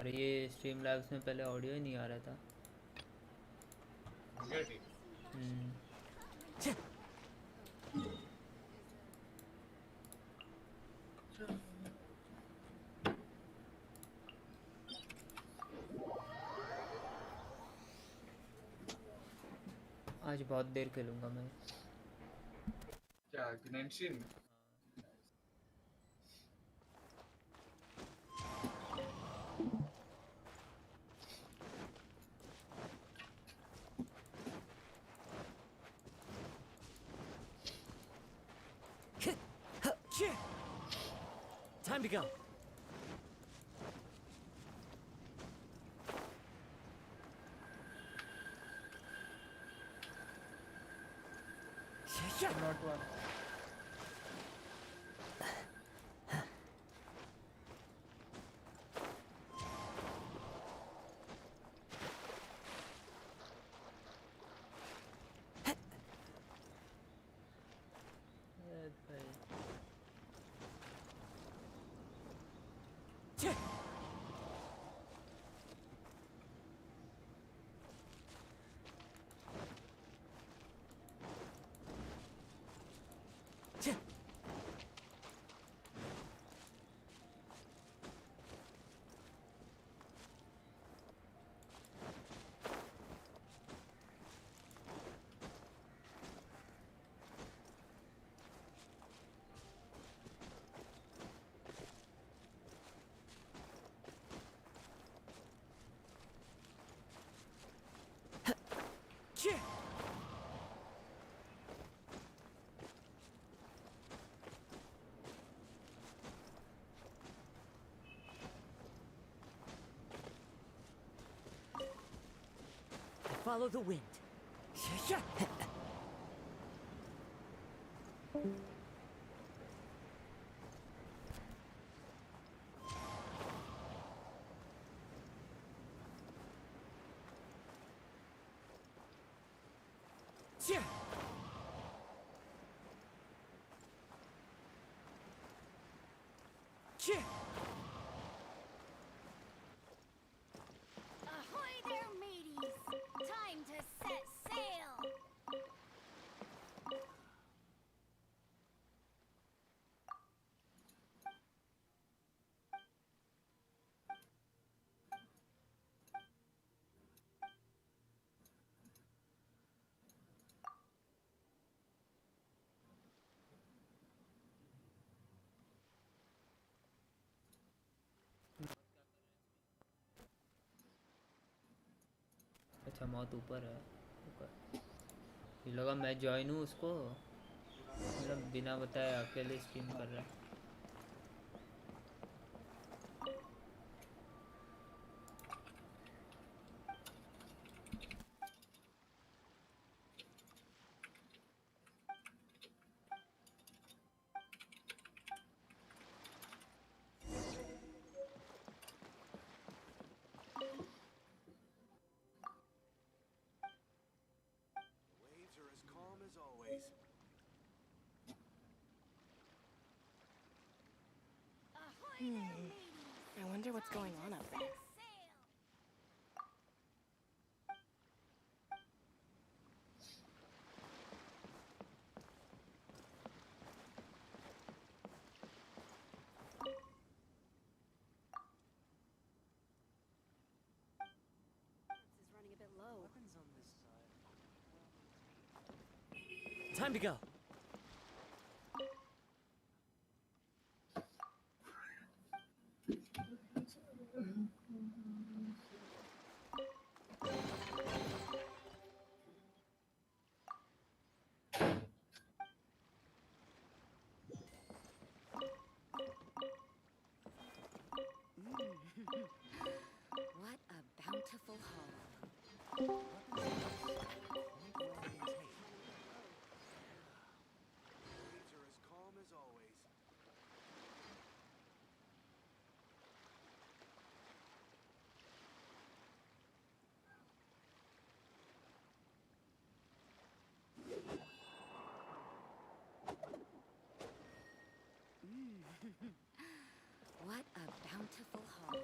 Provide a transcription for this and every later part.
अरे ये stream labs में पहले ऑडियो ही नहीं आ रहा था। आज बहुत देर खेलूंगा मैं। क्या Genshin? Time to go. Not one. Follow the wind. Ahoy there, mateys! Time to set sail! अच्छा मौत ऊपर है। ऊपर ये लगा मैं ज्वाइन हूँ उसको, मतलब बिना बताए अकेले स्ट्रीम कर रहा है। Waves are as calm as always. Ahoy there, mateys! I wonder what's going on up there. Sail! Is running a bit low. Weapons on this side. Time to go. What a bountiful haul. Waves are as calm as always. What a bountiful haul.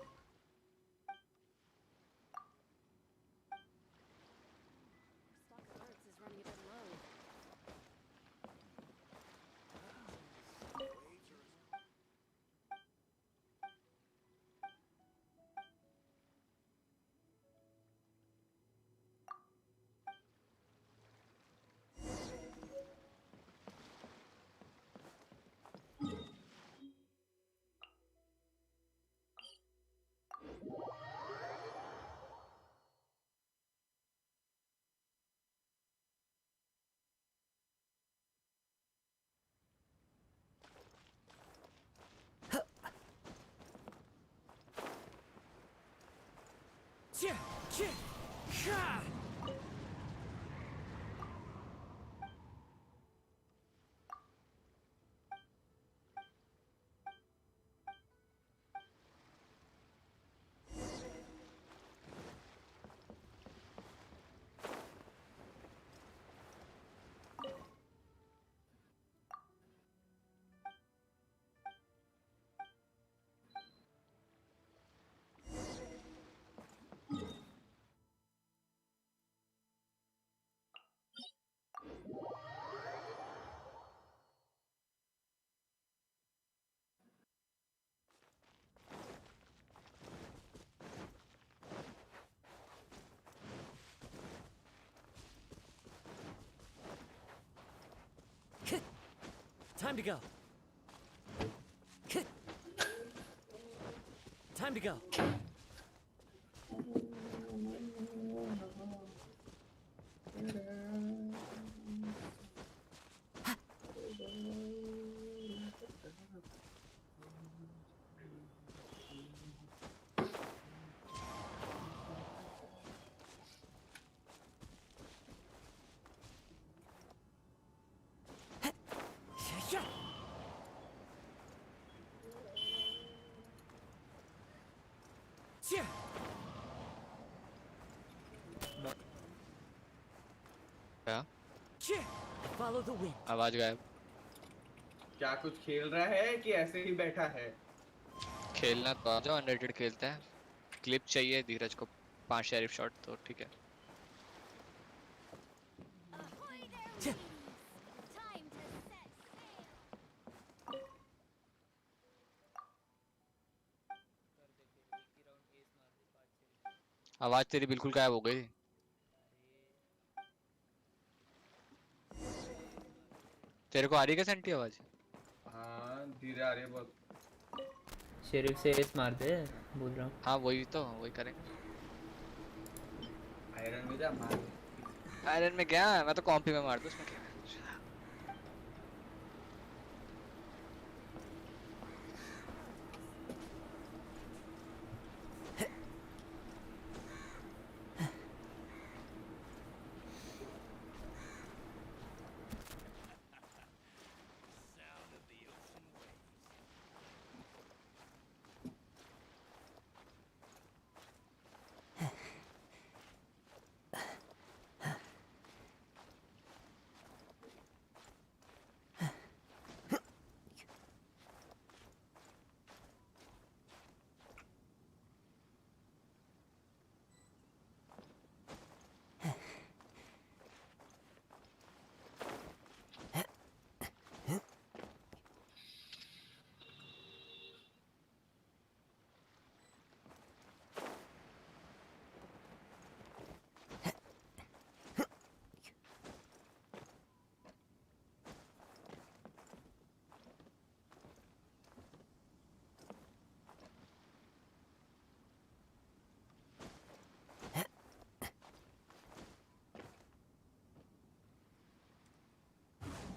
Time to go. Time to go. क्या Follow the wind. आवाज गायब। क्या कुछ खेल रहा है कि ऐसे ही बैठा है? खेलना तो आ जाओ, अनरेटेड खेलते हैं। क्लिप चाहिए धीरज को 5 शेरिफ शॉट तो ठीक है। Ahoy there, mateys! Time to set sail. आवाज तेरी बिल्कुल गायब हो गई। तेरे को आ रही है क्या सेंटी आवाज? हाँ धीरे आ रही है बहुत। शेरिफ से एस मार दे, बोल रहा हूँ। हाँ वही तो, वही करेंगे। आयरन में जा मार। आयरन में क्या, मैं तो कॉम्पी में मार दूं, उसमें क्या है?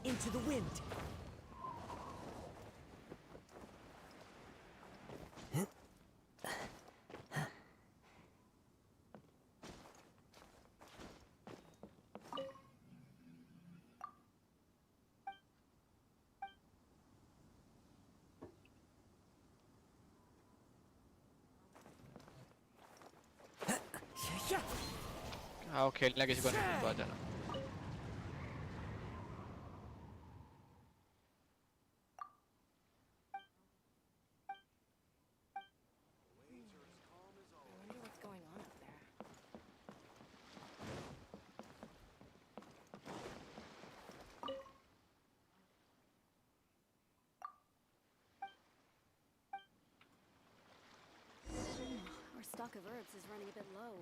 Into the wind. आओ खेलना किसी को नहीं तो आ जाना। I wonder what's going on up there. Our stock of herbs is running a bit low.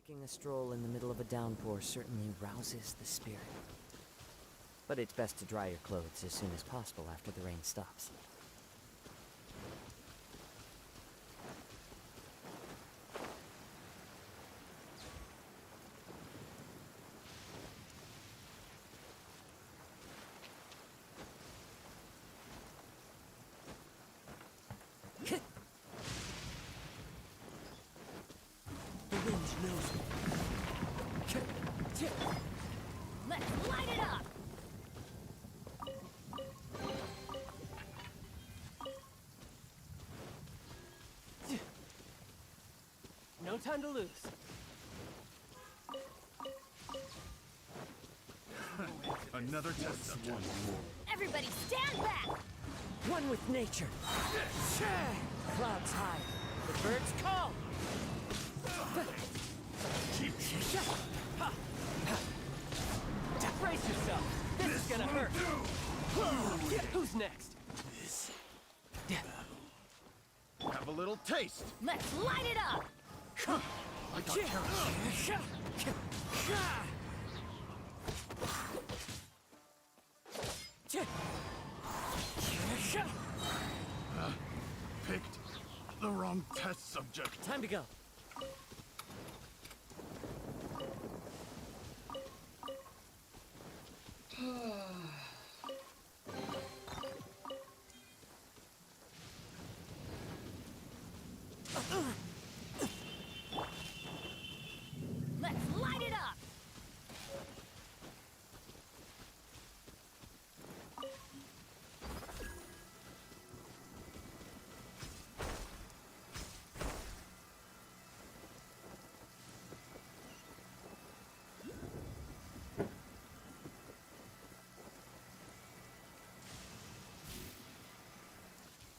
Taking a stroll in the middle of a downpour certainly rouses the spirit. But it's best to dry your clothes as soon as possible after the rain stops. The wind knows me. Let's light it up! No time to lose. Another test subject. Everybody stand back! One with nature. Clouds high. The birds call. Brace yourself. This is gonna hurt. Who's next? Have a little taste. Let's light it up! I got carrots. Picked the wrong test subject. Time to go. Let's light it up!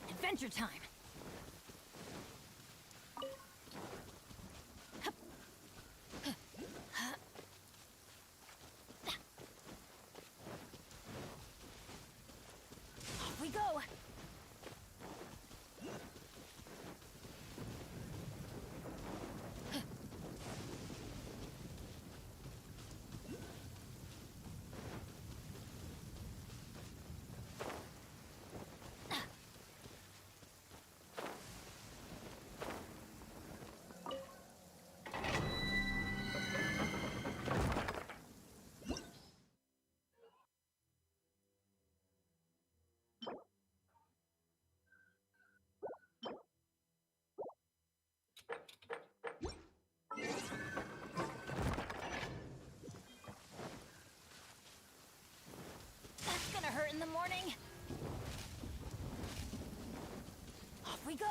Adventure time! Off we go! That's gonna hurt in the morning. Off we go.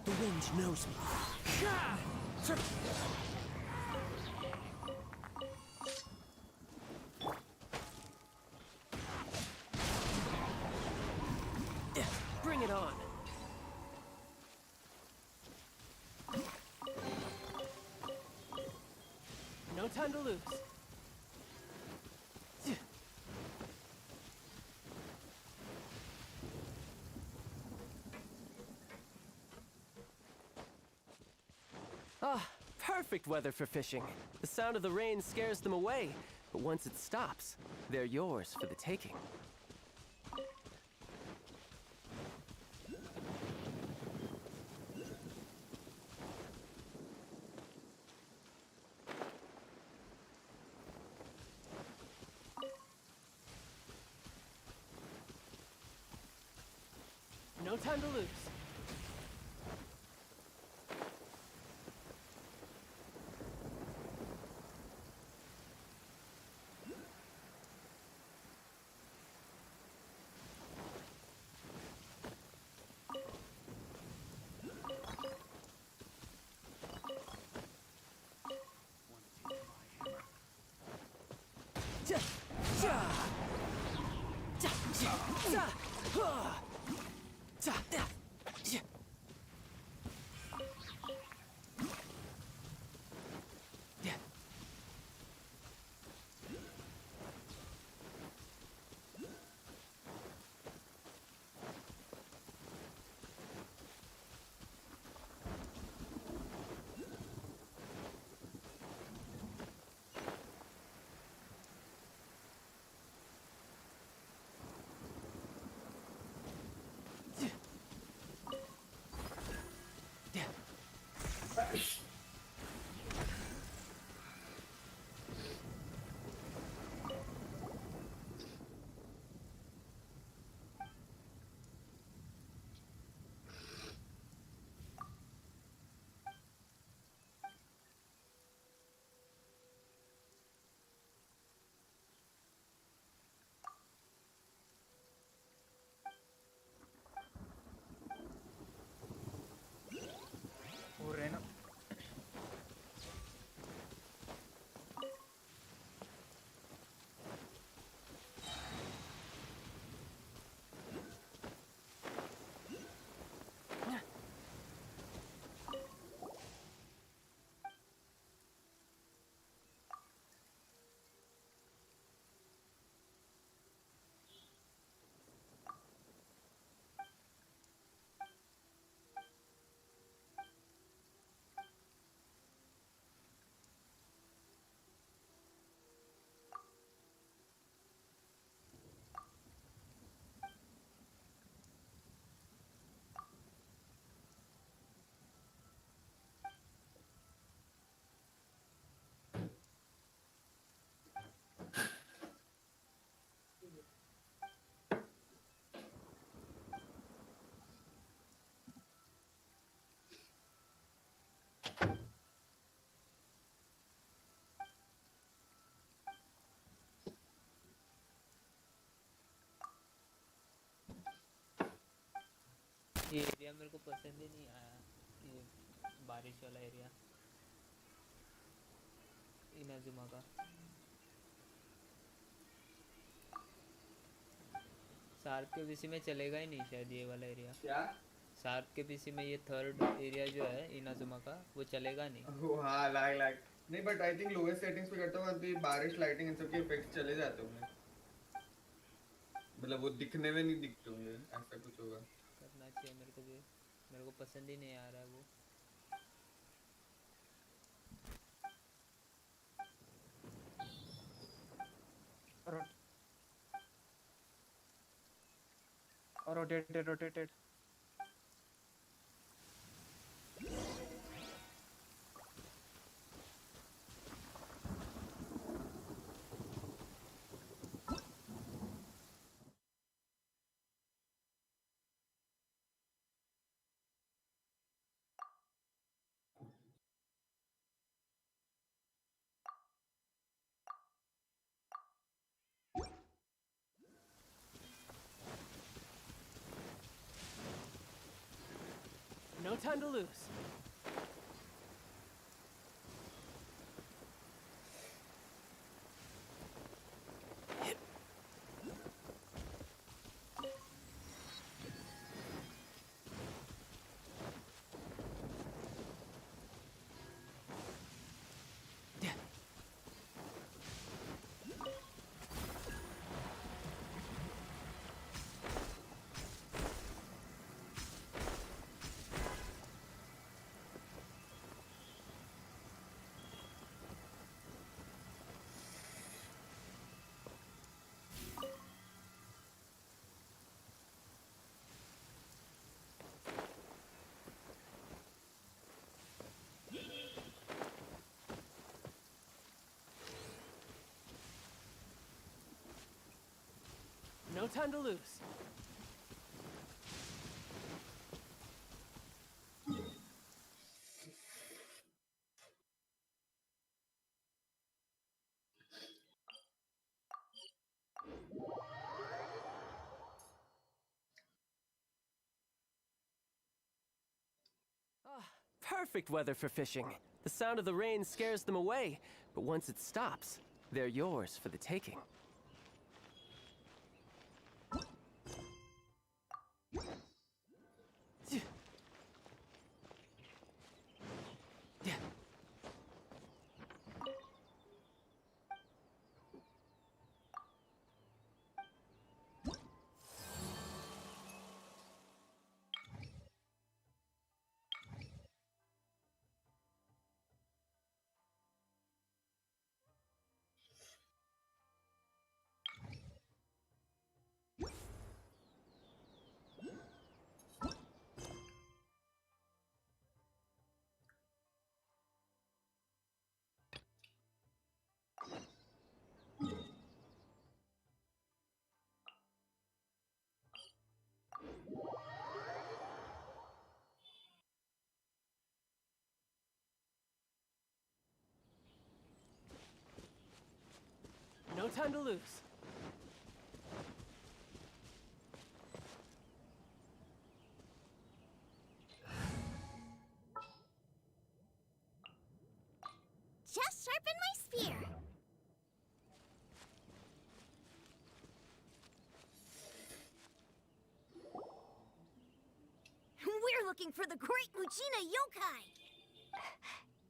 The wind knows me. Bring it on. No time to lose. Ah, perfect weather for fishing. The sound of the rain scares them away, but once it stops, they're yours for the taking. No time to lose. हो रहे ना ये area मेरे को पसंद ही नहीं आया, ये बारिश वाला एरिया इनाजुमा का। सार्क के पीसी में चलेगा ही नहीं शायद ये वाला एरिया। क्या? सार्क के पीसी में ये थर्ड एरिया जो है इनाजुमा का वो चलेगा नहीं। वो हाँ लाइक नहीं, but I think lowest settings पे करता हूँ तो बारिश लाइटिंग इन सब के इफेक्ट्स चले जाते होंगे, मतलब वो दिखने में नहीं दिखते होंगे, ऐसा कुछ होगा। करना चाहिए मेरे को भी, मेरे को पसंद ही नहीं आ रहा है वो। Rotated. No time to lose. No time to lose. Perfect weather for fishing. The sound of the rain scares them away, but once it stops, they're yours for the taking. time to lose. Just sharpen my spear. We're looking for the Great Mujina Yokai.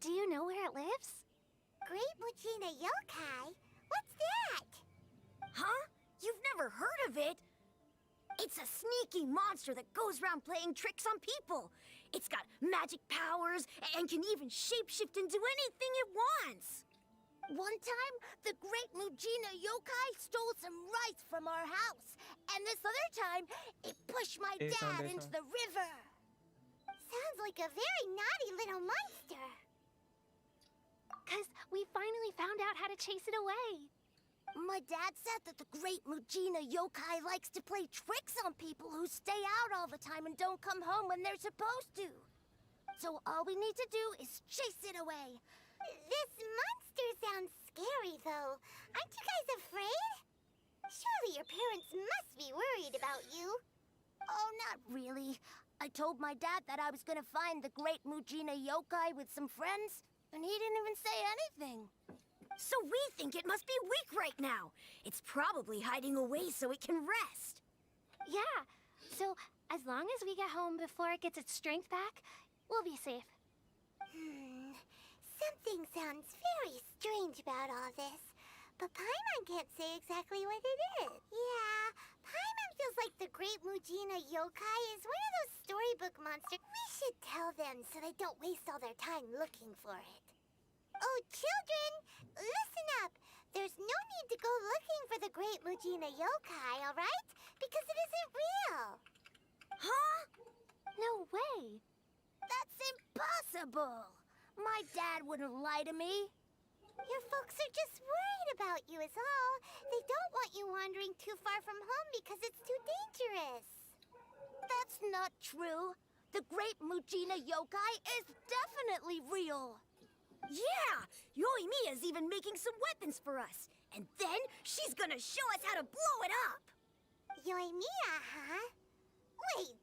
Do you know where it lives? Great Mujina Yokai? What's that? Huh? You've never heard of it? It's a sneaky monster that goes around playing tricks on people. It's got magic powers and can even shapeshift into anything it wants. One time, the Great Mujina Yokai stole some rice from our house. And this other time, it pushed my dad into the river. Sounds like a very naughty little monster. 'Cause we finally found out how to chase it away. My dad said that the Great Mujina Yokai likes to play tricks on people who stay out all the time and don't come home when they're supposed to. So all we need to do is chase it away. This monster sounds scary, though. Aren't you guys afraid? Surely your parents must be worried about you. Oh, not really. I told my dad that I was gonna find the Great Mujina Yokai with some friends, and he didn't even say anything. So we think it must be weak right now. It's probably hiding away so it can rest. Yeah, so as long as we get home before it gets its strength back, we'll be safe. Something sounds very strange about all this. But Paimon can't say exactly what it is. Yeah, Paimon feels like the Great Mujina Yokai is one of those storybook monsters. We should tell them so they don't waste all their time looking for it. Oh, children, listen up. There's no need to go looking for the Great Mujina Yokai, all right? Because it isn't real. Huh? No way. That's impossible. My dad wouldn't lie to me. Your folks are just worried about you is all. They don't want you wandering too far from home because it's too dangerous. That's not true. The Great Mujina Yokai is definitely real. Yeah! Yoimiya's even making some weapons for us. And then she's gonna show us how to blow it up. Yoimiya, huh? Wait,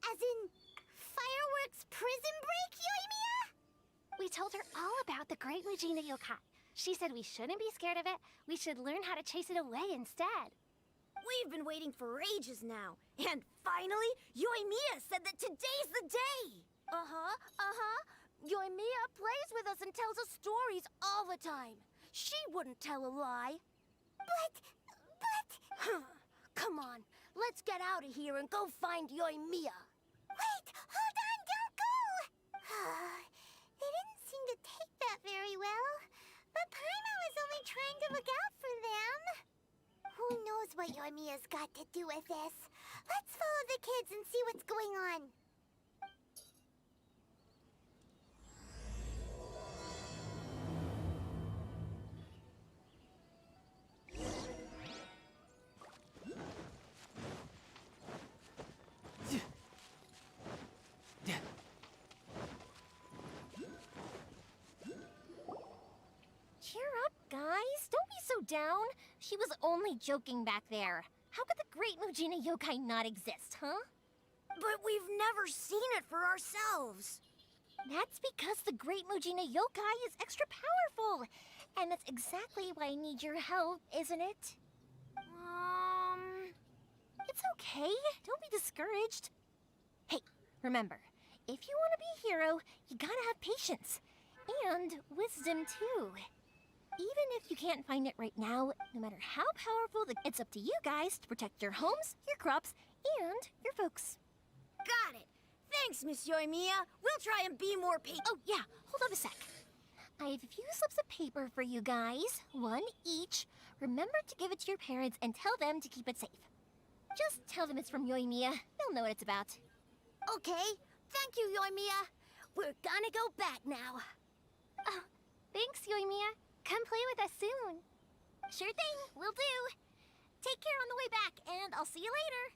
as in fireworks prison break, Yoimiya? We told her all about the Great Mujina Yokai. She said we shouldn't be scared of it. We should learn how to chase it away instead. We've been waiting for ages now. And finally, Yoimiya said that today's the day. Yoimiya plays with us and tells us stories all the time. She wouldn't tell a lie. But... Come on, let's get out of here and go find Yoimiya. Wait, hold on, don't go! They didn't seem to take that very well. But Paimon was only trying to look out for them. Who knows what Yoimiya's got to do with this? Let's follow the kids and see what's going on. Cheer up, guys. Don't be so down. She was only joking back there. How could the Great Mujina Yokai not exist, huh? But we've never seen it for ourselves. That's because the Great Mujina Yokai is extra powerful. And that's exactly why I need your help, isn't it? It's okay. Don't be discouraged. Hey, remember, if you want to be a hero, you gotta have patience. And wisdom, too. Even if you can't find it right now, no matter how powerful, it's up to you guys to protect your homes, your crops, and your folks. Got it. Thanks, Miss Yoimiya. We'll try and be more patient. Oh, yeah, hold on a sec. I have a few slips of paper for you guys, one each. Remember to give it to your parents and tell them to keep it safe. Just tell them it's from Yoimiya. They'll know what it's about. Okay. Thank you, Yoimiya. We're gonna go back now. Oh, thanks, Yoimiya. Come play with us soon. Sure thing, will do. Take care on the way back, and I'll see you later.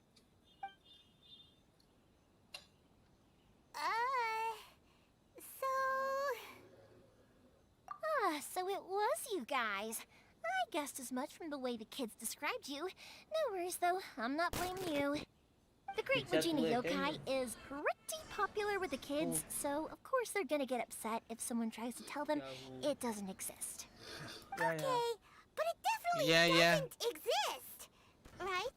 So... So it was you guys. I guessed as much from the way the kids described you. No worries, though. I'm not blaming you. The Great Pizza Mujina too, Yokai okay. is pretty popular with the kids, so of course they're gonna get upset if someone tries to tell them it doesn't exist. Okay, but it definitely Yeah. doesn't exist, right?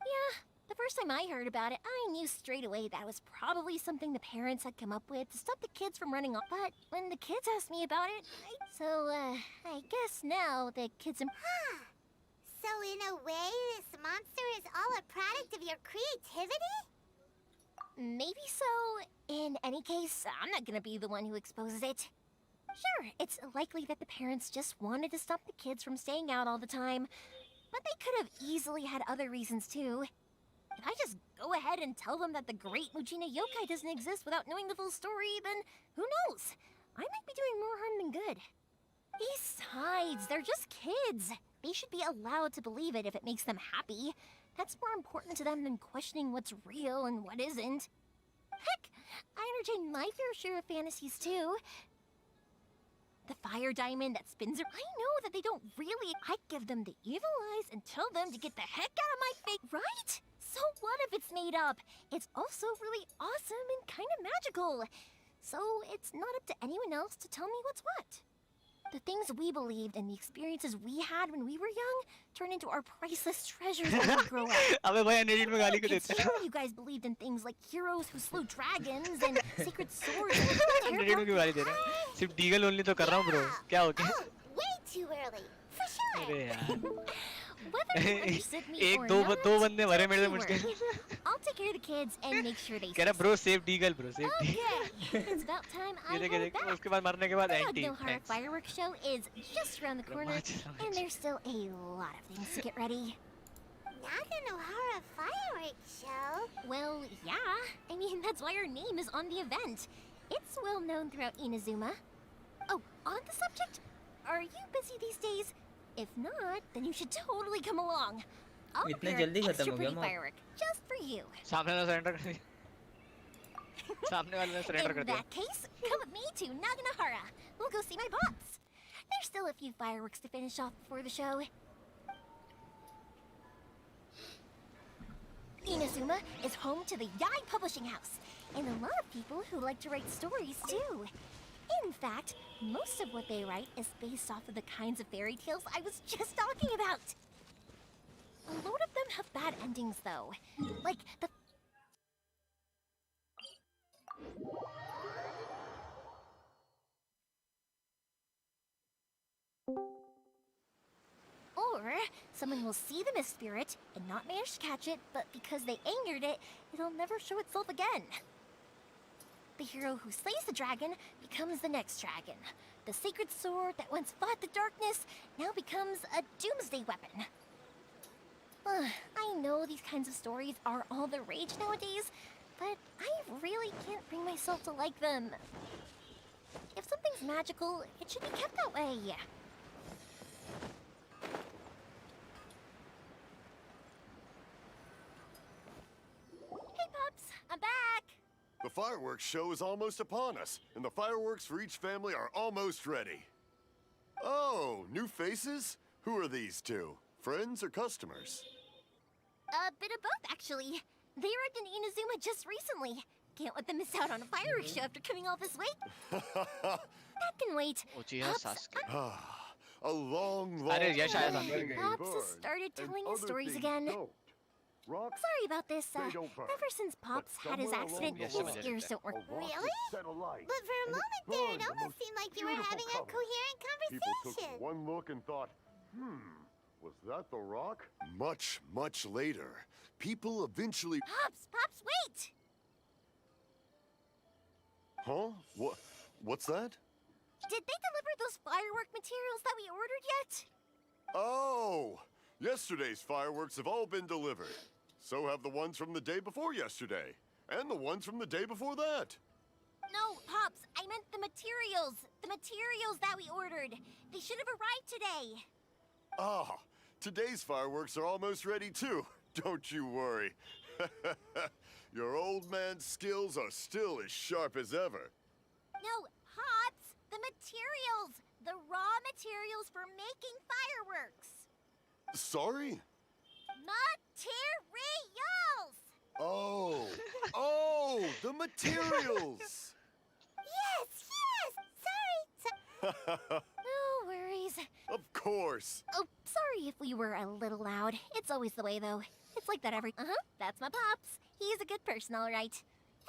Yeah, the first time I heard about it, I knew straight away that was probably something the parents had come up with to stop the kids from running off. But when the kids asked me about it, I guess now the kids Huh. So in a way, this monster is all a product of your creativity? maybe so. In any case, I'm not gonna be the one who exposes it. Sure, it's likely that the parents just wanted to stop the kids from staying out all the time, but they could have easily had other reasons too. If I just go ahead and tell them that the Great Mujina Yokai doesn't exist without knowing the full story, then who knows? I might be doing more harm than good. Besides, they're just kids. They should be allowed to believe it if it makes them happy. That's more important to them than questioning what's real and what isn't. Heck, I entertain my fair share of fantasies too. The fire diamond that spins around. I know that they don't really. I give them the evil eyes and tell them to get the heck out of my face, right? So what if it's made up? It's also really awesome and kind of magical. So it's not up to anyone else to tell me what's what. The things we believed and the experiences we had when we were young turn into our priceless treasures when we grow up. अबे भाई एनएडिट में गाली क्यों It's देते sure you guys believed in things like heroes who slew dragons and sacred swords. And एनएडिट में क्यों गाली दे रहा है सिर्फ डीगल ओनली तो कर रहा हूँ ब्रो क्या हो गया Oh, way too early. For sure. अरे यार Whether you understood me एक or दो not, दो बंदे मरे मेरे से you मुझके were. I'll take care of the kids and make sure they कह रहा stay bro safe Diggle bro safe safe. Okay, it's about time I ये देख head back. उसके बाद मरने के बाद The anti Nohara fireworks show is just around the corner, and there's still a lot of things to get ready. Naganohara fireworks show? Well, yeah. I mean, that's why our name is on the event. It's well known throughout Inazuma. Oh, on the subject, are you busy these days? If not, then you should totally come along. I'll इतने prepare जल्दी an खत्म extra हो गया pretty mob? firework just for you. सामने वाला surrender कर दिया सामने वाले ने सरेंडर कर In दिया that case, come with me to Naganohara. We'll go see my pops. There's still a few fireworks to finish off before the show. Inazuma is home to the Yai Publishing House, and a lot of people who like to write stories too. In fact, most of what they write is based off of the kinds of fairy tales I was just talking about. A lot of them have bad endings, though. Like the Or someone will see the mist spirit and not manage to catch it, but because they angered it, it'll never show itself again. The hero who slays the dragon becomes the next dragon. The sacred sword that once fought the darkness now becomes a doomsday weapon. I know these kinds of stories are all the rage nowadays, but I really can't bring myself to like them. If something's magical, it should be kept that way. Hey, Pops, I'm back. The fireworks show is almost upon us, and the fireworks for each family are almost ready. Oh, new faces? Who are these two? Friends or customers? A bit of both, actually. They arrived in Inazuma just recently. Can't let them miss out on a fireworks show after coming all this way. That can wait. Uchiha Pops, Sasuke A long, अरे यश आया था thing Pops has burn, started and telling his other stories things again. don't. Rocks, Sorry about this. They don't burn. Ever since Pops had his somewhere accident, along his the line, ears don't work. a rock Really? was set alight, But for a and it moment there, burned it the almost most seemed like you were beautiful having a color. coherent People conversation. took one look and thought, was that the rock? Much, much later, people eventually... Pops, wait! Huh? What's that? Did they deliver those firework materials that we ordered yet? Oh! Yesterday's fireworks have all been delivered. So have the ones from the day before yesterday. And the ones from the day before that. No, Pops, I meant the materials. The materials that we ordered. They should have arrived today. Ah, today's fireworks are almost ready too. Don't you worry. Your old man's skills are still as sharp as ever. No, Pops, the materials. The raw materials. materials for making fireworks. Sorry? Materials! Oh, the materials! Yes, sorry. No worries. Of course. Oh, sorry if we were a little loud. It's always the way, though. It's like that every... that's my pops. He's a good person, all right.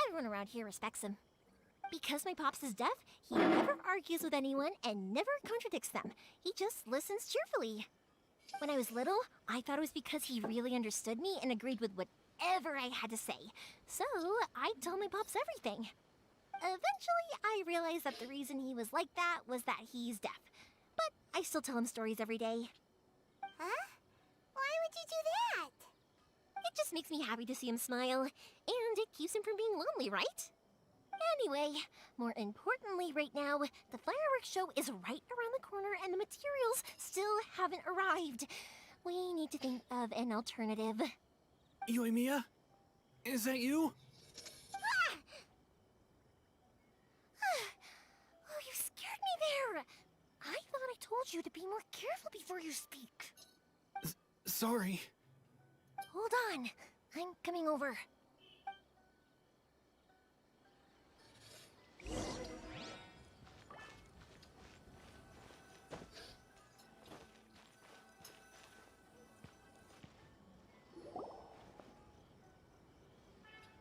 Everyone around here respects him. Because my pops is deaf, he never argues with anyone and never contradicts them. He just listens cheerfully. When I was little, I thought it was because he really understood me and agreed with whatever I had to say. So, I told my pops everything. Eventually, I realized that the reason he was like that was that he's deaf. But I still tell him stories every day. Huh? Why would you do that? It just makes me happy to see him smile, and it keeps him from being lonely, right? Anyway, more importantly right now, the fireworks show is right around the corner and the materials still haven't arrived. We need to think of an alternative. Yoimiya? Is that you? Oh, you scared me there! I thought I told you to be more careful before you speak. Sorry. Hold on, I'm coming over.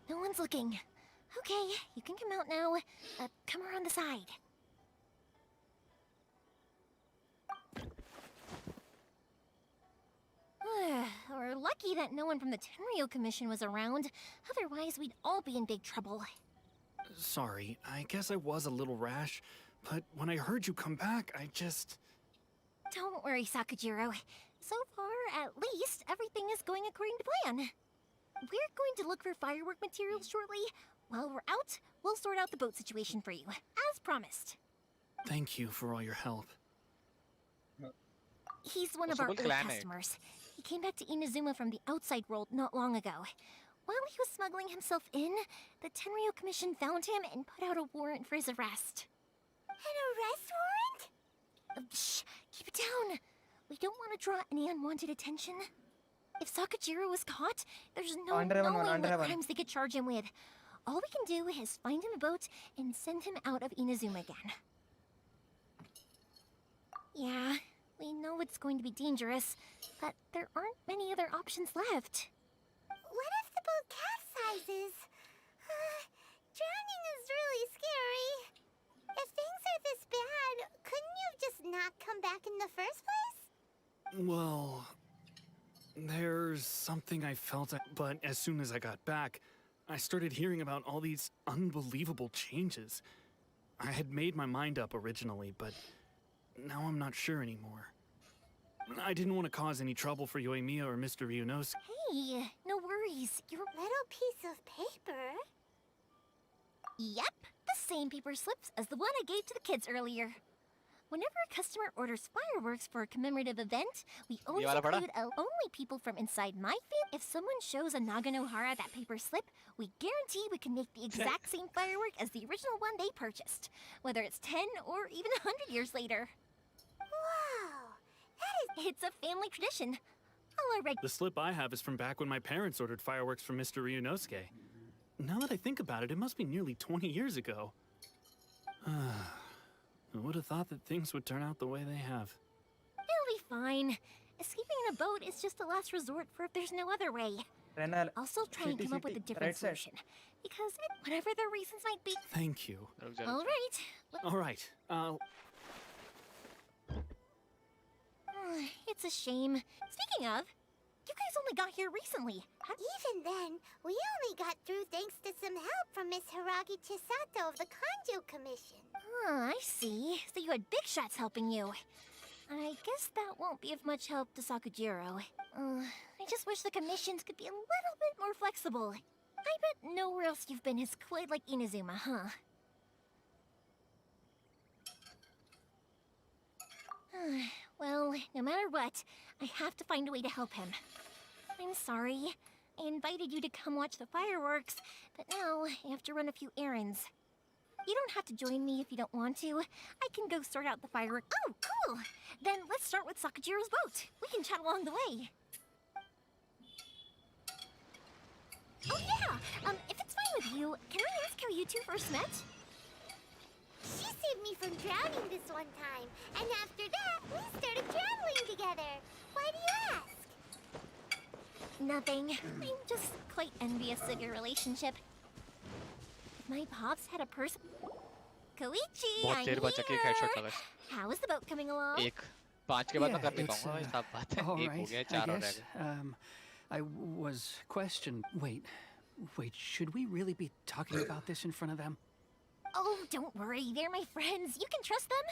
No one's looking. Okay, you can come out now. Come around the side. We're lucky that no one from the Tenryo Commission was around. Otherwise, we'd all be in big trouble. Sorry, I guess I was a little rash, but when I heard you come back, I just... Don't worry, Sakujiro. So far, at least, everything is going according to plan. We're going to look for firework materials shortly. While we're out, we'll sort out the boat situation for you, as promised. Thank you for all your help. He's one of What's our the old plan, eh? customers. He came back to Inazuma from the outside world not long ago. While he was smuggling himself in, the Tenryo Commission found him and put out a warrant for his arrest. An arrest warrant? Shh! Keep it down! We don't want to draw any unwanted attention. If Sakujiro was caught, there's no knowing what crimes they could charge him with. All we can do is find him a boat and send him out of Inazuma again. Yeah, we know it's going to be dangerous, but there aren't many other options left. What if the boat capsizes? Drowning is really scary. If things are this bad, couldn't you have just not come back in the first place? Well... there's something I felt, but as soon as I got back, I started hearing about all these unbelievable changes. I had made my mind up originally, but now I'm not sure anymore. I didn't want to cause any trouble for Yoimiya or Mr. Ryunosuke. Hey, no worries. You're... Little piece of paper? Yep, the same paper slips as the one I gave to the kids earlier. Whenever a customer orders fireworks for a commemorative event, we always wala pada? include only people from inside my family. If someone shows a Naganohara that paper slip, we guarantee we can make the exact same firework as the original one they purchased, whether it's 10 or even 100 years later. Wow, that is... It's a family tradition. All our The slip I have is from back when my parents ordered fireworks for Mr. Ryunosuke. Now that I think about it, it must be nearly 20 years ago. I would have thought that things would turn out the way they have. It'll be fine. Escaping in a boat is just a last resort for if there's no other way. Also try and come up with a different solution. Because whatever the reasons might be... Thank you. All right. All right, It's a shame. Speaking of, you guys only got here recently. Even then, we only got through thanks to some help from Miss Hiragi Chisato of the Kanjo Commission. I see. So you had big shots helping you. I guess that won't be of much help to Sakujiro. I just wish the commissions could be a little bit more flexible. I bet nowhere else you've been is quite like Inazuma, huh? Well, no matter what, I have to find a way to help him. I'm sorry. I invited you to come watch the fireworks, but now I have to run a few errands. You don't have to join me if you don't want to. I can go sort out the fireworks. Oh, cool! Then let's start with Sakajiro's boat. We can chat along the way. Oh yeah! If it's fine with you, can I ask how you two first met? She saved me from drowning this one time, and after that, we started traveling together. Why do you ask? Nothing. I'm just quite envious of your relationship. If my pops had a person... Koichi, बहुत I'm देर बाद जाके एक headshot here! लगा How is the boat coming along? एक 5 के बाद मैं Yeah, कर नहीं it's, पाऊंगा भाई साहब बात है all एक हो right, गया I 4 और रह guess. गए I was questioned. Wait, should we really be talking about this in front of them? Oh, don't worry. They're my friends. You can trust them.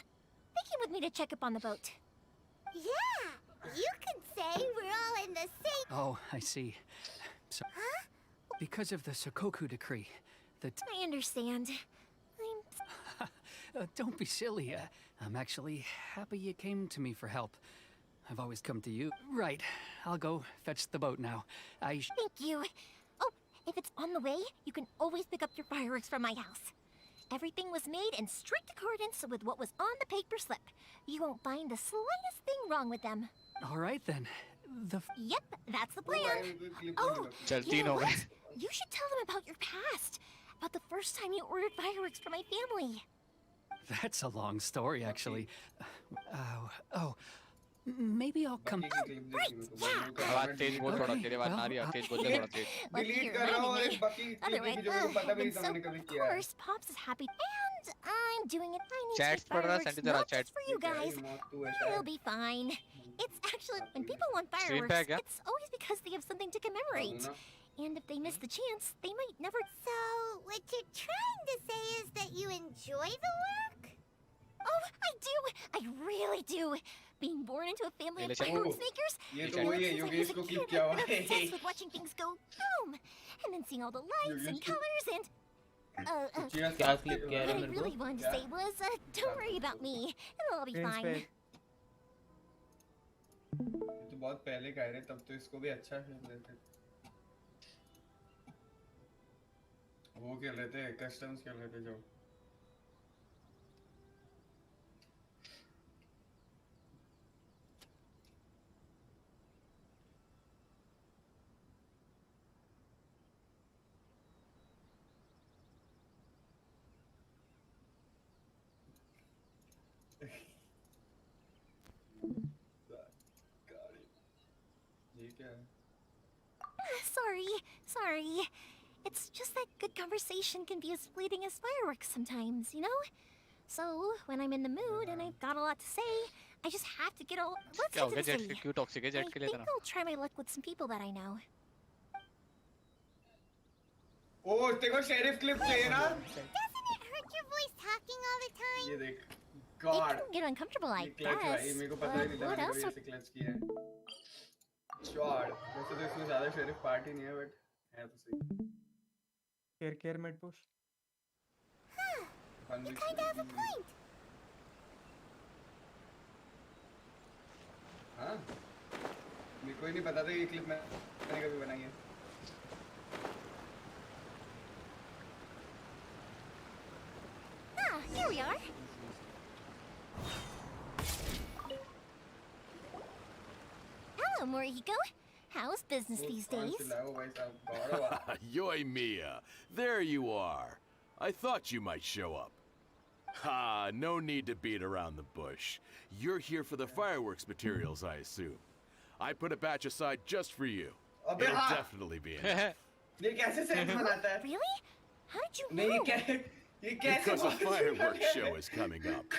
They came with me to check up on the boat. Yeah, you can say we're all in the same... Oh, I see. So, Huh? because of the Sokoku decree, the I understand. don't be silly. I'm actually happy you came to me for help. I've always come to you. Right, I'll go fetch the boat now. Thank you. Oh, if it's on the way, you can always pick up your fireworks from my house. Everything was made in strict accordance with what was on the paper slip. You won't find the slightest thing wrong with them. All right then. Yep, that's the वो भाई plan. मेरे को clip Oh, नहीं लगा। चल you 3 know हो गए what? You should tell them about your past. About the first time you ordered fireworks for my family. That's a long story, actually. Maybe I'll come. बाकी की clip देखी मेरे को, आवाज तेज बोल थोड़ा तेरे आवाज आ रही है तेज बोल थोड़ा तेज Like डिलीट you're कर रहा हूँ और reminding एक me. बाकी clip Otherwise, देखी जो मेरे को पता भी नहीं था so मैंने कभी of किया है। course, Pops is happy, and I'm doing it. I need to Chats make पढ़ रहा है, fireworks send इधर आ, not chat. just for you क्या ही guys. मौत तू है It'll शायद। be fine. It's actually when people want Screen fireworks, tag, yeah? it's always because they have something to commemorate. ना। And if they miss the chance, they might never. So, what you're trying to say is that you enjoy the work? Oh, I do. I really do. Being born into a family of Hey, let's- fireworks makers. ये ये तो chat. वही है Since I Yogesh was a को kid, clip I've किया हुआ been है। obsessed with watching things go boom, and then seeing all the lights and colors and. Cheers क्या करके- clip कह What रहे I मेरे really को? wanted to say was, don't worry about me. It'll all be fine. ये तो बहुत पहले कह रहे तब तो इसको भी अच्छा खेल लेते वो खेल रहे थे कस्टम्स खेल रहे थे जो ये क्या है Sorry. It's just that good conversation can be as fleeting as fireworks sometimes, you know? So, when I'm in the mood and I've got a lot to say, I just have to get all. Let's क्या हो get गया to the jet city. क्यों toxic है I jet के लिए think इतना I'll try my luck with some people that I know. ओ तेरे को शेरिफ क्लिप चाहिए ना Doesn't it hurt your voice talking all the time? ये देख It God can get uncomfortable, I ये क्लच भाई guess. मेरे को पता ही नहीं था What मैंने else? कभी ऐसे क्लच किया है शॉट वैसे तो इसमें ज्यादा शेरिफ पार्टी नहीं है बट है तो सही Care mid push. You kinda have a point. हाँ मेरे को ही नहीं पता था ये क्लिप मैंने कभी बनाई है Ah, here we are. Hello, Morihiko. How's business these days? चिल्लाओ भाई साहब गौरव आ। Yoimiya, there you are. I thought you might show up. Ha, no need to beat around the bush. You're here for the fireworks materials, I assume. I put a batch aside just for you. अबे It'll हाँ definitely be enough. ये कैसे sense बनाता है Really? How did you नहीं know? ये कैसे Because a possible fireworks है? show is coming up.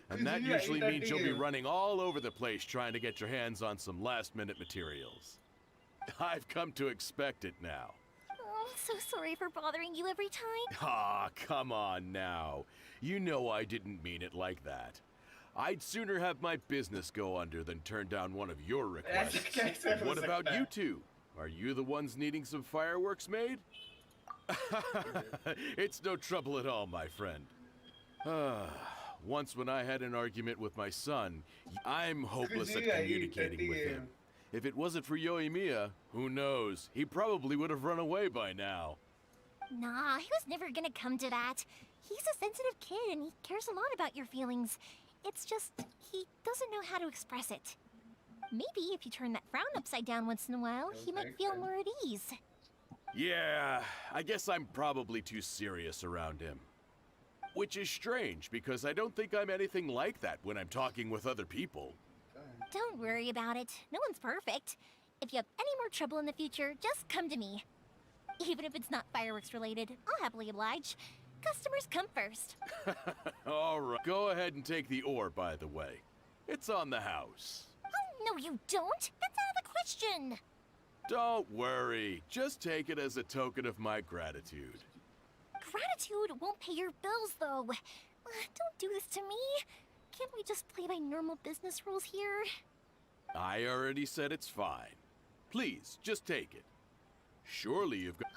And that कुछ भी usually I means you'll be करती है। running all over the place trying to get your hands on some last-minute materials. I've come to expect it now. Oh, I'm so sorry for bothering you every time. Ah, come on now. You know I didn't mean it like that. I'd sooner have my business go under than turn down one of your requests. कैसे हो What about सकता you है? two? Are you the ones needing some fireworks made? It's no trouble at all, my friend. Once when I had an argument with my son, I'm hopeless at खुशी आई communicating with करती है। him. If it wasn't for Yoimiya, who knows? He probably would have run away by now. Nah, he was never gonna come to that. He's a sensitive kid and he cares a lot about your feelings. It's just, he doesn't know how to express it. Maybe if you turn that frown upside down once in a while, he might feel more at ease. Yeah, I guess I'm probably too serious around him. Which is strange, because I don't think I'm anything like that when I'm talking with other people. Don't worry about it. No one's perfect. If you have any more trouble in the future, just come to me. Even if it's not fireworks related, I'll happily oblige. Customers come first. All right, go ahead and take the ore, by the way. It's on the house. Oh, no you don't. That's out of the question. Don't worry, just take it as a token of my gratitude. Gratitude won't pay your bills, though. Don't do this to me. Can't we just play by normal business rules here? I already said it's fine. Please, just take it. Surely you've got...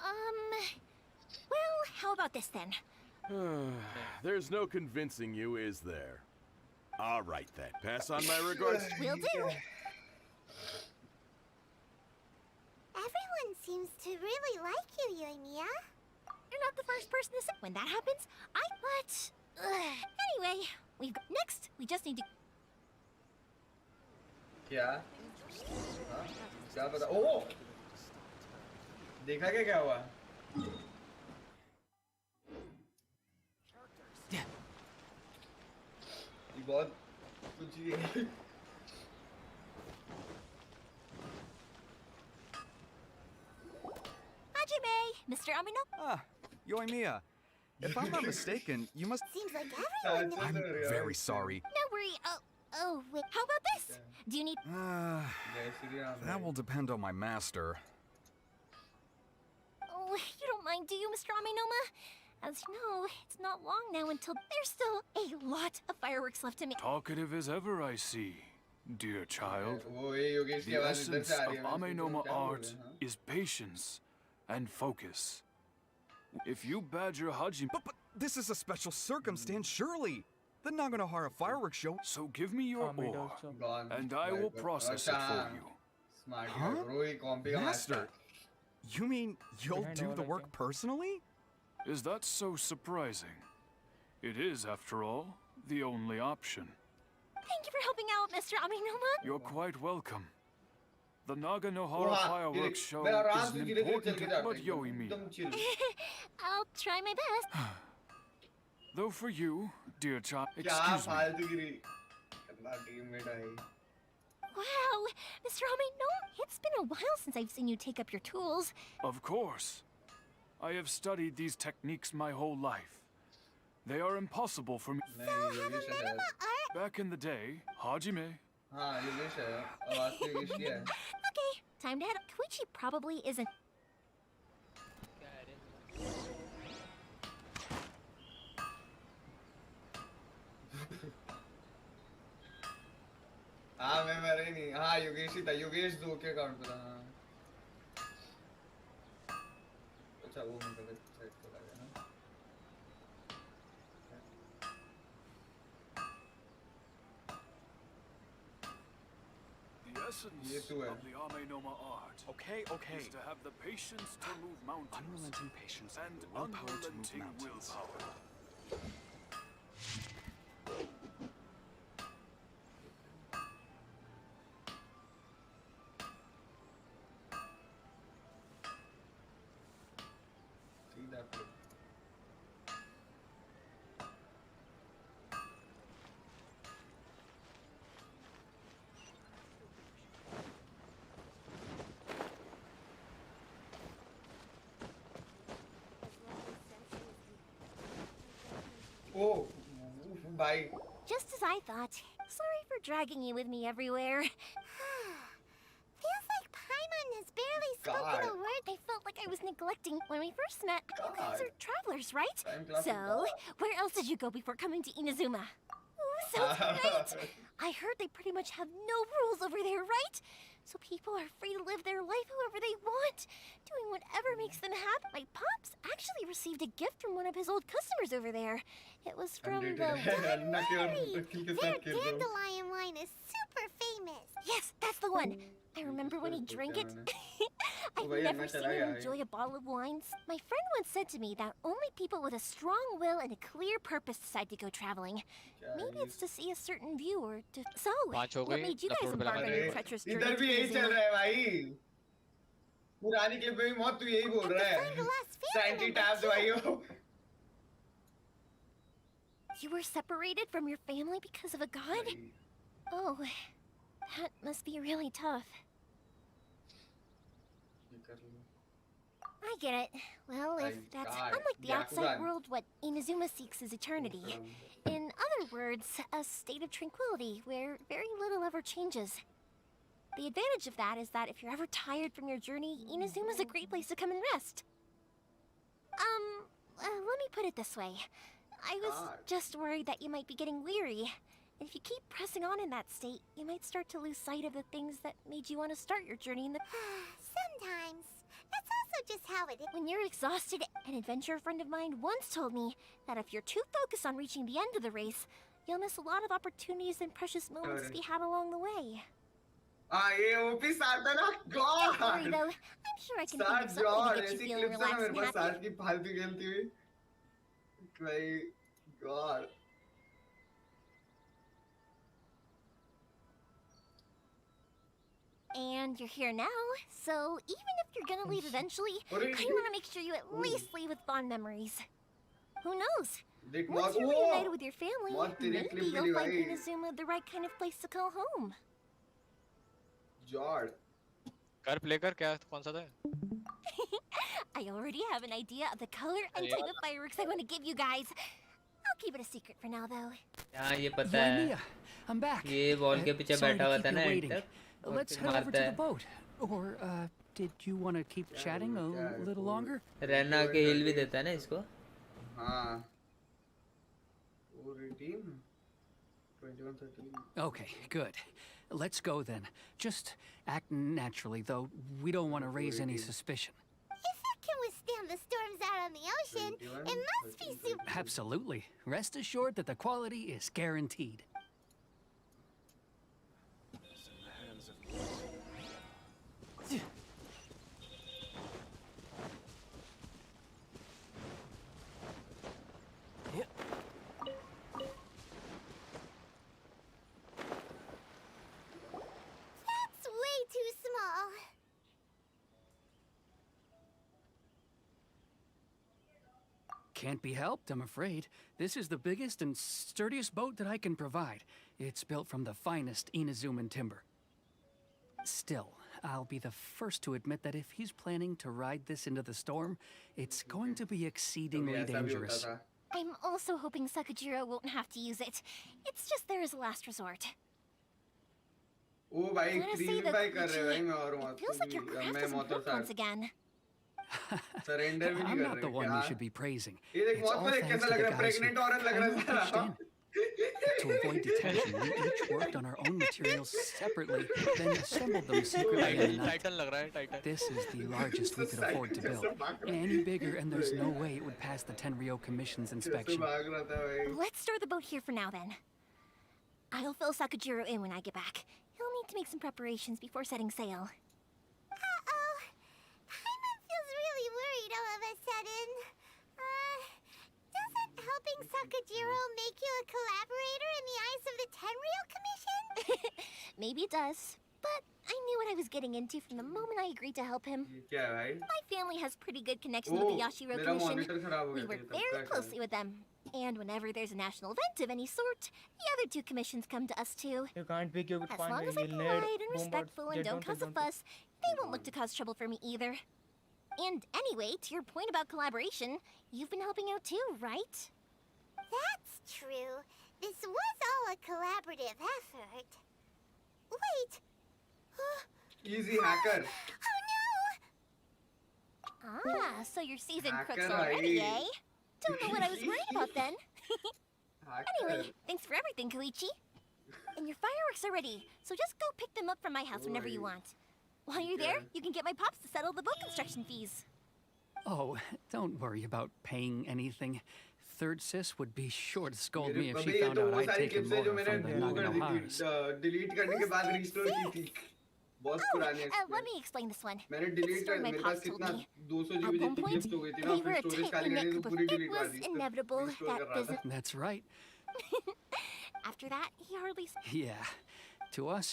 Well, how about this then? There's no convincing you, is there? All right then, pass on my regards. Will do. Everyone seems to really like you, Yoimiya. You're not the first person to say when that happens. Anyway, next, we just need to... क्या? हाँ? क्या पता? ओह! देखा क्या हुआ? ये बहुत कुछ ही है. Hajime, Mr. Amino. Ah, Yoimiya. If I'm not mistaken, you must... Seems like everyone knows. I'm very sorry. No worry. Oh, wait. How about this? Do you need... That will depend on my master. Oh, you don't mind, do you, Mr. Aminoma? As you know, it's not long now until there's still a lot of fireworks left to make. Talkative as ever, I see, dear child. वो ये योगेश की The आवाज इधर essence से आ of रही है. मैंने Amenoma सोचा क्या बोल art रहे हैं, हाँ? is patience and focus. If you badger Hajime... But this is a special circumstance, surely. The Naganohara fireworks show... So give me your ore, Gone. and I will process it for you. Smart Huh? guy, bro. ये कॉम्पी का Master, you mean you'll do the work personally? Is that so surprising? It is, after all, the only option. Thank you for helping out, Mr. Aminoma. You're quite welcome. The Naganohara Wow, fireworks show मैं आराम is से an धीरे-धीरे चल important के जाता but हूँ, Yoimi. एकदम chill. I'll try my best. Though for you, dear child, क्या excuse me. फालतूगिरी करना teammate I. Wow, Mr. Aminoma, it's been a while since I've seen you take up your tools. Of course. I have studied these techniques my whole life. They are impossible for me. नहीं योगेश है. Back in the day, Hajime. हाँ योगेश है. आवाज तो योगेश की है. Okay, time to head up. Koichi probably isn't. हाँ मैं मर ही नहीं. हाँ योगेश ही था. योगेश 2 के अकाउंट पे था. हाँ. अच्छा वो मैं गलत साइड पे लगा ना. The essence ये तू है. of the Amenoma art Okay. is to have the patience to move mountains Unrelenting patience and and willpower to move unrelenting mountains. willpower. सीधा flip. Oh, bye. Just as I thought. Sorry for dragging you with me everywhere. Feels like Paimon has barely spoken God. a word. I felt like I was neglecting when we first met. You guys God. are travelers, right? Time class is So, God. where else did you go before coming to Inazuma? Ooh, sounds great! I heard they pretty much have no rules over there, right? So people are free to live their life however they want, doing whatever makes them happy. My pops actually received a gift from one of his old customers over there. It was from the... अन्ना के और मुतक्किल के Their साथ खेल रहा हूँ. dandelion wine is super famous. Yes, that's the one. I remember when he drank it. I've never seen him enjoy a bottle of wine. My friend once said to me that only people with a strong will and a clear purpose decide to go traveling. Maybe it's to see a certain view or to... So, what made you guys embark on your treacherous journey इधर to भी यही चल Inazuma? रहा है भाई पुरानी clip में भी मौत तू यही बोल रहा है सैंटी टैब दवाइयों You were separated from your family because of a god? Oh, that must be really tough. I get it. Well, if that's unlike the outside world, what Inazuma seeks is eternity. In other words, a state of tranquility where very little ever changes. The advantage of that is that if you're ever tired from your journey, Inazuma's a great place to come and rest. Let me put it this way. I was just worried that you might be getting weary. And if you keep pressing on in that state, you might start to lose sight of the things that made you want to start your journey in the... Sometimes. That's also just how it is. When you're exhausted, an adventurer friend of mine once told me that if you're too focused on reaching the end of the race, you'll miss a lot of opportunities and precious moments to be had along the way. ये OP साथ है ना God Don't worry though, I'm sure I can think of something to get you ऐसी feeling clips है ना relaxed मेरे and पास साथ happy. की फालतू खेलती हुई भाई God And you're here now, so even if you're gonna leave eventually, I want to make sure you at least leave with fond memories. Who knows? Once you're reunited with your family, maybe you'll find Inazuma the right kind of place to call home. Jord कर play कर क्या कौन सा था I already have an idea of the color and type of fireworks I want to give you guys. I'll keep it a secret for now, though. हाँ ये पता है I'm back. ये वॉल के पीछे Sorry बैठा to हुआ keep था you ना waiting. Enter Let's head over to the boat. Or, did you want to keep chatting a little longer? रहना के हिल भी देता है ना इसको हाँ पूरी team 21-13 Okay, good. Let's go then. Just act naturally, though. We don't want to raise any suspicion. If it can withstand the storms out on the ocean, it must be super... Absolutely. Rest assured that the quality is guaranteed. That's way too small. Can't be helped, I'm afraid. This is the biggest and sturdiest boat that I can provide. It's built from the finest Inazuman timber. Still, I'll be the first to admit that if he's planning to ride this into the storm, it's going to be exceedingly dangerous. I'm also hoping Sakajiro won't have to use it. It's just there as a last resort. ओ भाई I'm gonna say creamy that भाई कर रहे भाई मैं और it feels like your craft मैं is मौत improved once again. Surrender भी नहीं I'm कर not the रहे one you क्या should be praising. ये देख It's मौत all को देख thanks कैसा to लग the रहा है guys who प्रेग्नेंट औरत लग finally रहा है pitched in. To avoid detection, we each worked on our own materials separately, then assembled them secretly in the night. Titan लग रहा है Titan This is the largest we could afford to build. Any bigger and there's no way it would pass the Tenryou Commission's inspection. भाग रहा था भाई Let's store the boat here for now, then. I'll fill Sakajiro in when I get back. He'll need to make some preparations before setting sail. Uh-oh. Paimon feels really worried all of a sudden. Doesn't helping Sakajiro make you a collaborator in the eyes of the Tenryou Commission? Maybe it does, but I knew what I was getting into from the moment I agreed to help him. क्या है भाई My family has pretty good connection with the Yashiro मेरा Commission. monitor खराब हो We गया work था, तब very का closely with them. And whenever there's a national event of any sort, the other two commissions come to us too. You can't be cute. As long as I'm polite and respectful and don't cause a fuss, they won't look to cause trouble for me either. And anyway, to your point about collaboration, you've been helping out too, right? That's true. This was all a collaborative effort. Wait. easy hacker Oh no! Ah, so you're seasoned crooks Hacker already, I. eh? Don't know what I was worried about then. hacker Anyway, thanks for everything, Koichi. And your fireworks are ready, so just go pick them up from my house whenever you want. While you're there, you can get my pops to settle the boat construction fees. Oh, don't worry about paying anything. Third sis would be sure to scold मेरे me if अबे she ये found तो out वो I'd सारी taken clips है more जो मैंने from the वो कर दी Naganoharas. थी डिलीट करने के बाद रिस्टोर की थी बहुत पुरानी है let me explain this one. मैंने It's a डिलीट story कर my मेरे पास pops told कितना me. 200 At जीबी one जितनी point, क्लिप्स हो गई थी ना we were फिर a स्टोरेज खाली tight-knit करने group तो of... पूरी It डिलीट मार was the inevitable restore that कर रहा था business... That's right. After that, he hardly... Yeah. To us.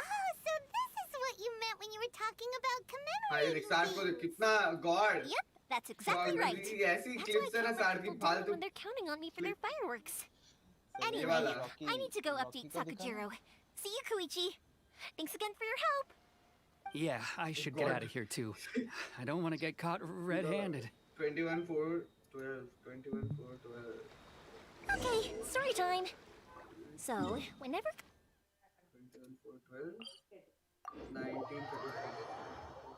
Oh, so this is what you meant when you were talking about भाई commemorating रिक्सार्ड को things. कितना God Yep, that's exactly right. ऐसी That's clips है what ना I can't सार let की people do फालतू when they're counting on me for their fireworks. ये Anyway, वाला I need to go update Sakajiro. See you, Koichi. Thanks again for your help. Yeah, I should get out of here too. I don't want to get caught red-handed. 21/4/12 21/4/12 Okay, story time. So, whenever... 21/4/12 1933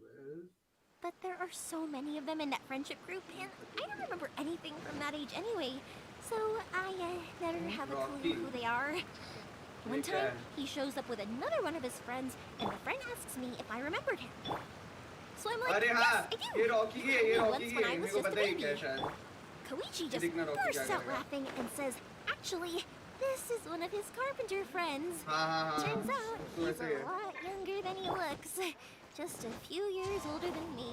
21/4/12 But there are so many of them in that friendship group, and I don't remember anything from that age anyway. So I never have a clue who they are. One time, he shows up with another one of his friends, and the friend asks me if I remembered him. So I'm like, अरे yes, हाँ I do. ये Rocky की है ये Rocky Once की when है I was मेरे को just a पता ही baby. क्या शायद Koichi just दिखना रॉकी bursts क्या out करेगा laughing and says, actually, this is one of his carpenter friends. हाँ Turns out, तो he's ऐसे a ही है lot younger than he looks. Just a few years older than me.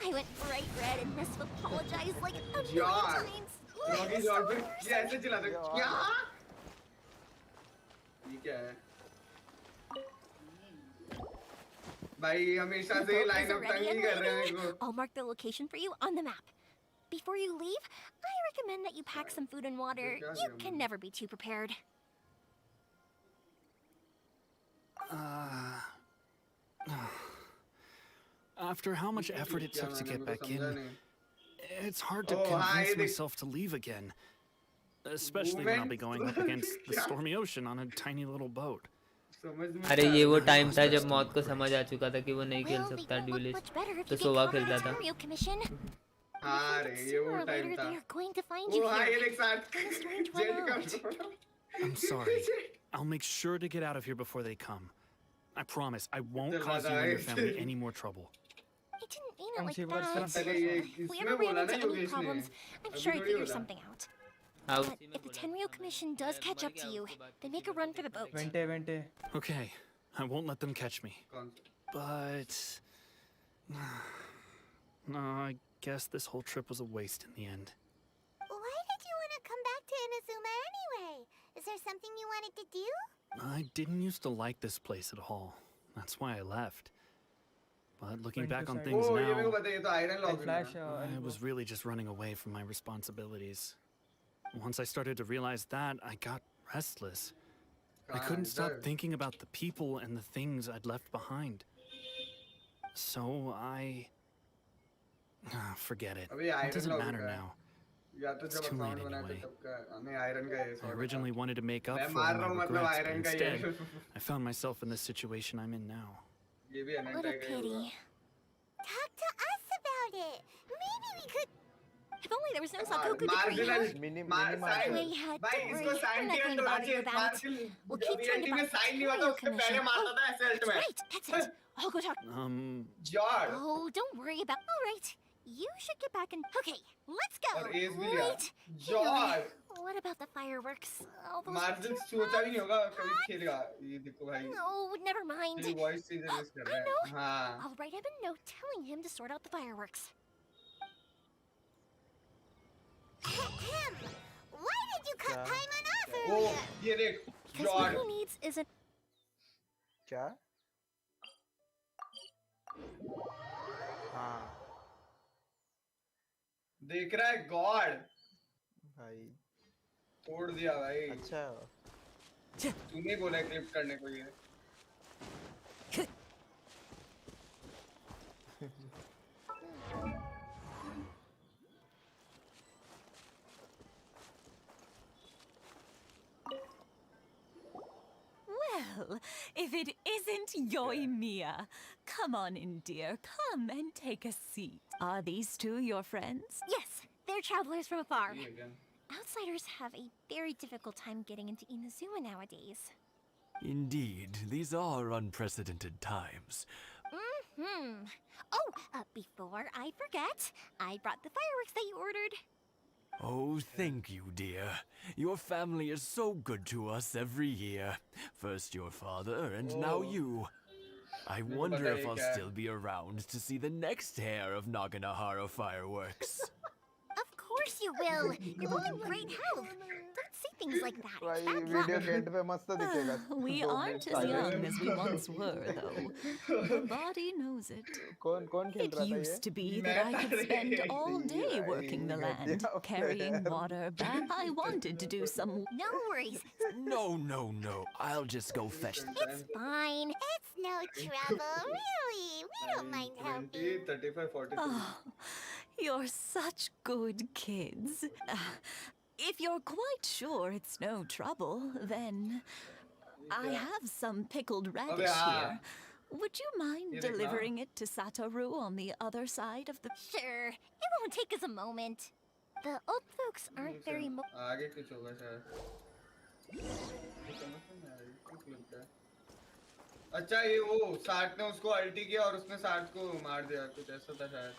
I went bright red and must have apologized like a million यार times. Rocky It's George so फिर ये ऐसे चिल्लाते हैं, क्या ये क्या है भाई हमेशा The से ये boat लाइन is अप तंग already ही in कर रहे हैं waiting. मेरे को I'll mark the location for you on the map. Before you leave, I recommend that you pack some food and water. You can never be too prepared. After how much effort it took to get back in, it's hard to Oh, hi, convince they- myself to leave again. Especially when I'll be going up against the stormy ocean on a tiny little boat. अरे ये वो time था जब मौत को समझ आ चुका था कि वो नहीं खेल Well, they सकता won't look duelist much better if तो you get सोवा caught on खेलता the था Ontario Commission. हाँ रे ये Sooner वो or टाइम later, था they are going to find ओ you हाँ ये here. देख साथ In a strange जेल का remote. I'm sorry. I'll make sure to get out of here before they come. I promise I won't cause you and your family any more trouble. I didn't mean it कौन like सी बात that. पहले ये If we इसमें ever ran बोला into ना any Yogesh ने problems, I'm अभी sure I'd थोड़ी figure बोला something out. हाँ But if the Tenryo Commission does catch up to you, they make a run for the boat. वेंटे Okay, I won't let them catch me. कौन सा But no, I guess this whole trip was a waste in the end. Why did you want to come back to Inazuma anyway? Is there something you wanted to do? I didn't used to like this place at all. That's why I left. But looking Went back to on side. things ओ ये मेरे को now, पता है ये तो iron lock flash I was really just running away from my responsibilities. Once I started to realize that, I got restless. I couldn't stop thinking about the people and the things I'd left behind. So I... forget it. अबे It iron doesn't lock matter है now. या तो It's जब too account late बनाया था anyway. तब का हमें आयरन का ये I sort originally wanted to make up मैं for मार all रहा हूँ my मतलब regrets, but आयरन का ये instead, I found myself in the situation I'm in now. ये भी What a अनंता का ही pity. होगा Talk to us about it. Maybe we could. If only there was no Sakoku marginal degree. मार sign Anyway, भाई don't इसको worry, sign I'm not ticket going to होना bother you चाहिए about it. Margin We'll keep अभी talking anti में about the sign नहीं हुआ था Ontario उससे पहले Commission. मारता था एसएल्ट में Right, that's it. I'll go talk. George Oh, don't worry about. All right, you should get back and. Okay, let's go. और एज भी लिया Wait, hang on. George What about the fireworks? All those margin सोचा भी नहीं होगा कभी खेलेगा ये देखो भाई No, never mind. तेरी वॉइस चेंजेस कर रहा I know. है हाँ I'll write him a note telling him to sort out the fireworks. Ahem. Why did you cut Paimon off O earlier? ये देख Because what George he needs isn't. क्या हाँ देख रहा है गॉड भाई तोड़ दिया भाई अच्छा तूने बोला क्लिप करने को ये Well, if it isn't Yoimiya, come on in, dear. Come and take a seat. Are these two your friends? Yes, they're travelers from afar. ये again. Outsiders have a very difficult time getting into Inazuma nowadays. Indeed, these are unprecedented times. Oh, before I forget, I brought the fireworks that you ordered. Oh, thank you, dear. Your family is so good to us every year. First your father, and now Oh. you. I मेरे को wonder पता if है I'll क्या है. still be around to see the next hair of Naganohara fireworks. Of course you will. You're both in great health. Don't say things like that. भाई It's bad video luck. के and पे मस्त दिखेगा We 2 aren't minute as आगे young as we once were, though. The body knows it. कौन कौन खेल It रहा था ये used to be that I could spend all day working the land, carrying water back. I wanted to do some. No worries. No. I'll just go fetch. It's fine. It's no trouble, really. We don't mind 20, helping. 35, 43. Oh, you're such good kids. If you're quite sure it's no trouble, then I have some pickled radish here. Would you mind ये देखना. delivering it to Satoru on the other side of the... Sure. It won't take us a moment. The old folks aren't very आगे कुछ होगा शायद. ये समझ में नहीं आ रही, क्यों clip है? अच्छा ये वो साठ ने उसको अल्टी किया और उसने साठ को मार दिया, कुछ ऐसा था शायद.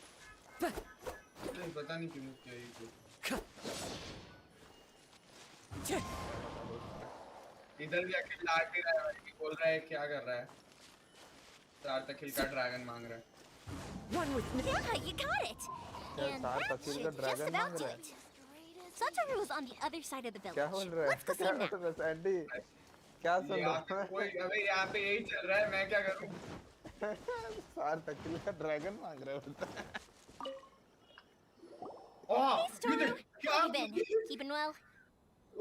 नहीं पता नहीं क्यों किया ये कुछ. इधर भी आके लाट नहीं रहा है भाई, बोल रहा है क्या कर रहा है. साठ तक का ड्रैगन मांग रहा है. One with me. Yeah, you got it. And साठ that तक should का just ड्रैगन about मांग do रहा है. it. Satoru's on the other side of the क्या village. बोल रहा Let's go है see क्या him now. बोल रहा है सैंडी क्या सुन यहाँ रहा पे है कोई अबे यहाँ पे यही चल रहा है, मैं क्या करूँ. साठ तक का ड्रैगन मांग रहा है बोलता है. ओह Hey, ये Stoner. देख, क्या How you been? Keeping well?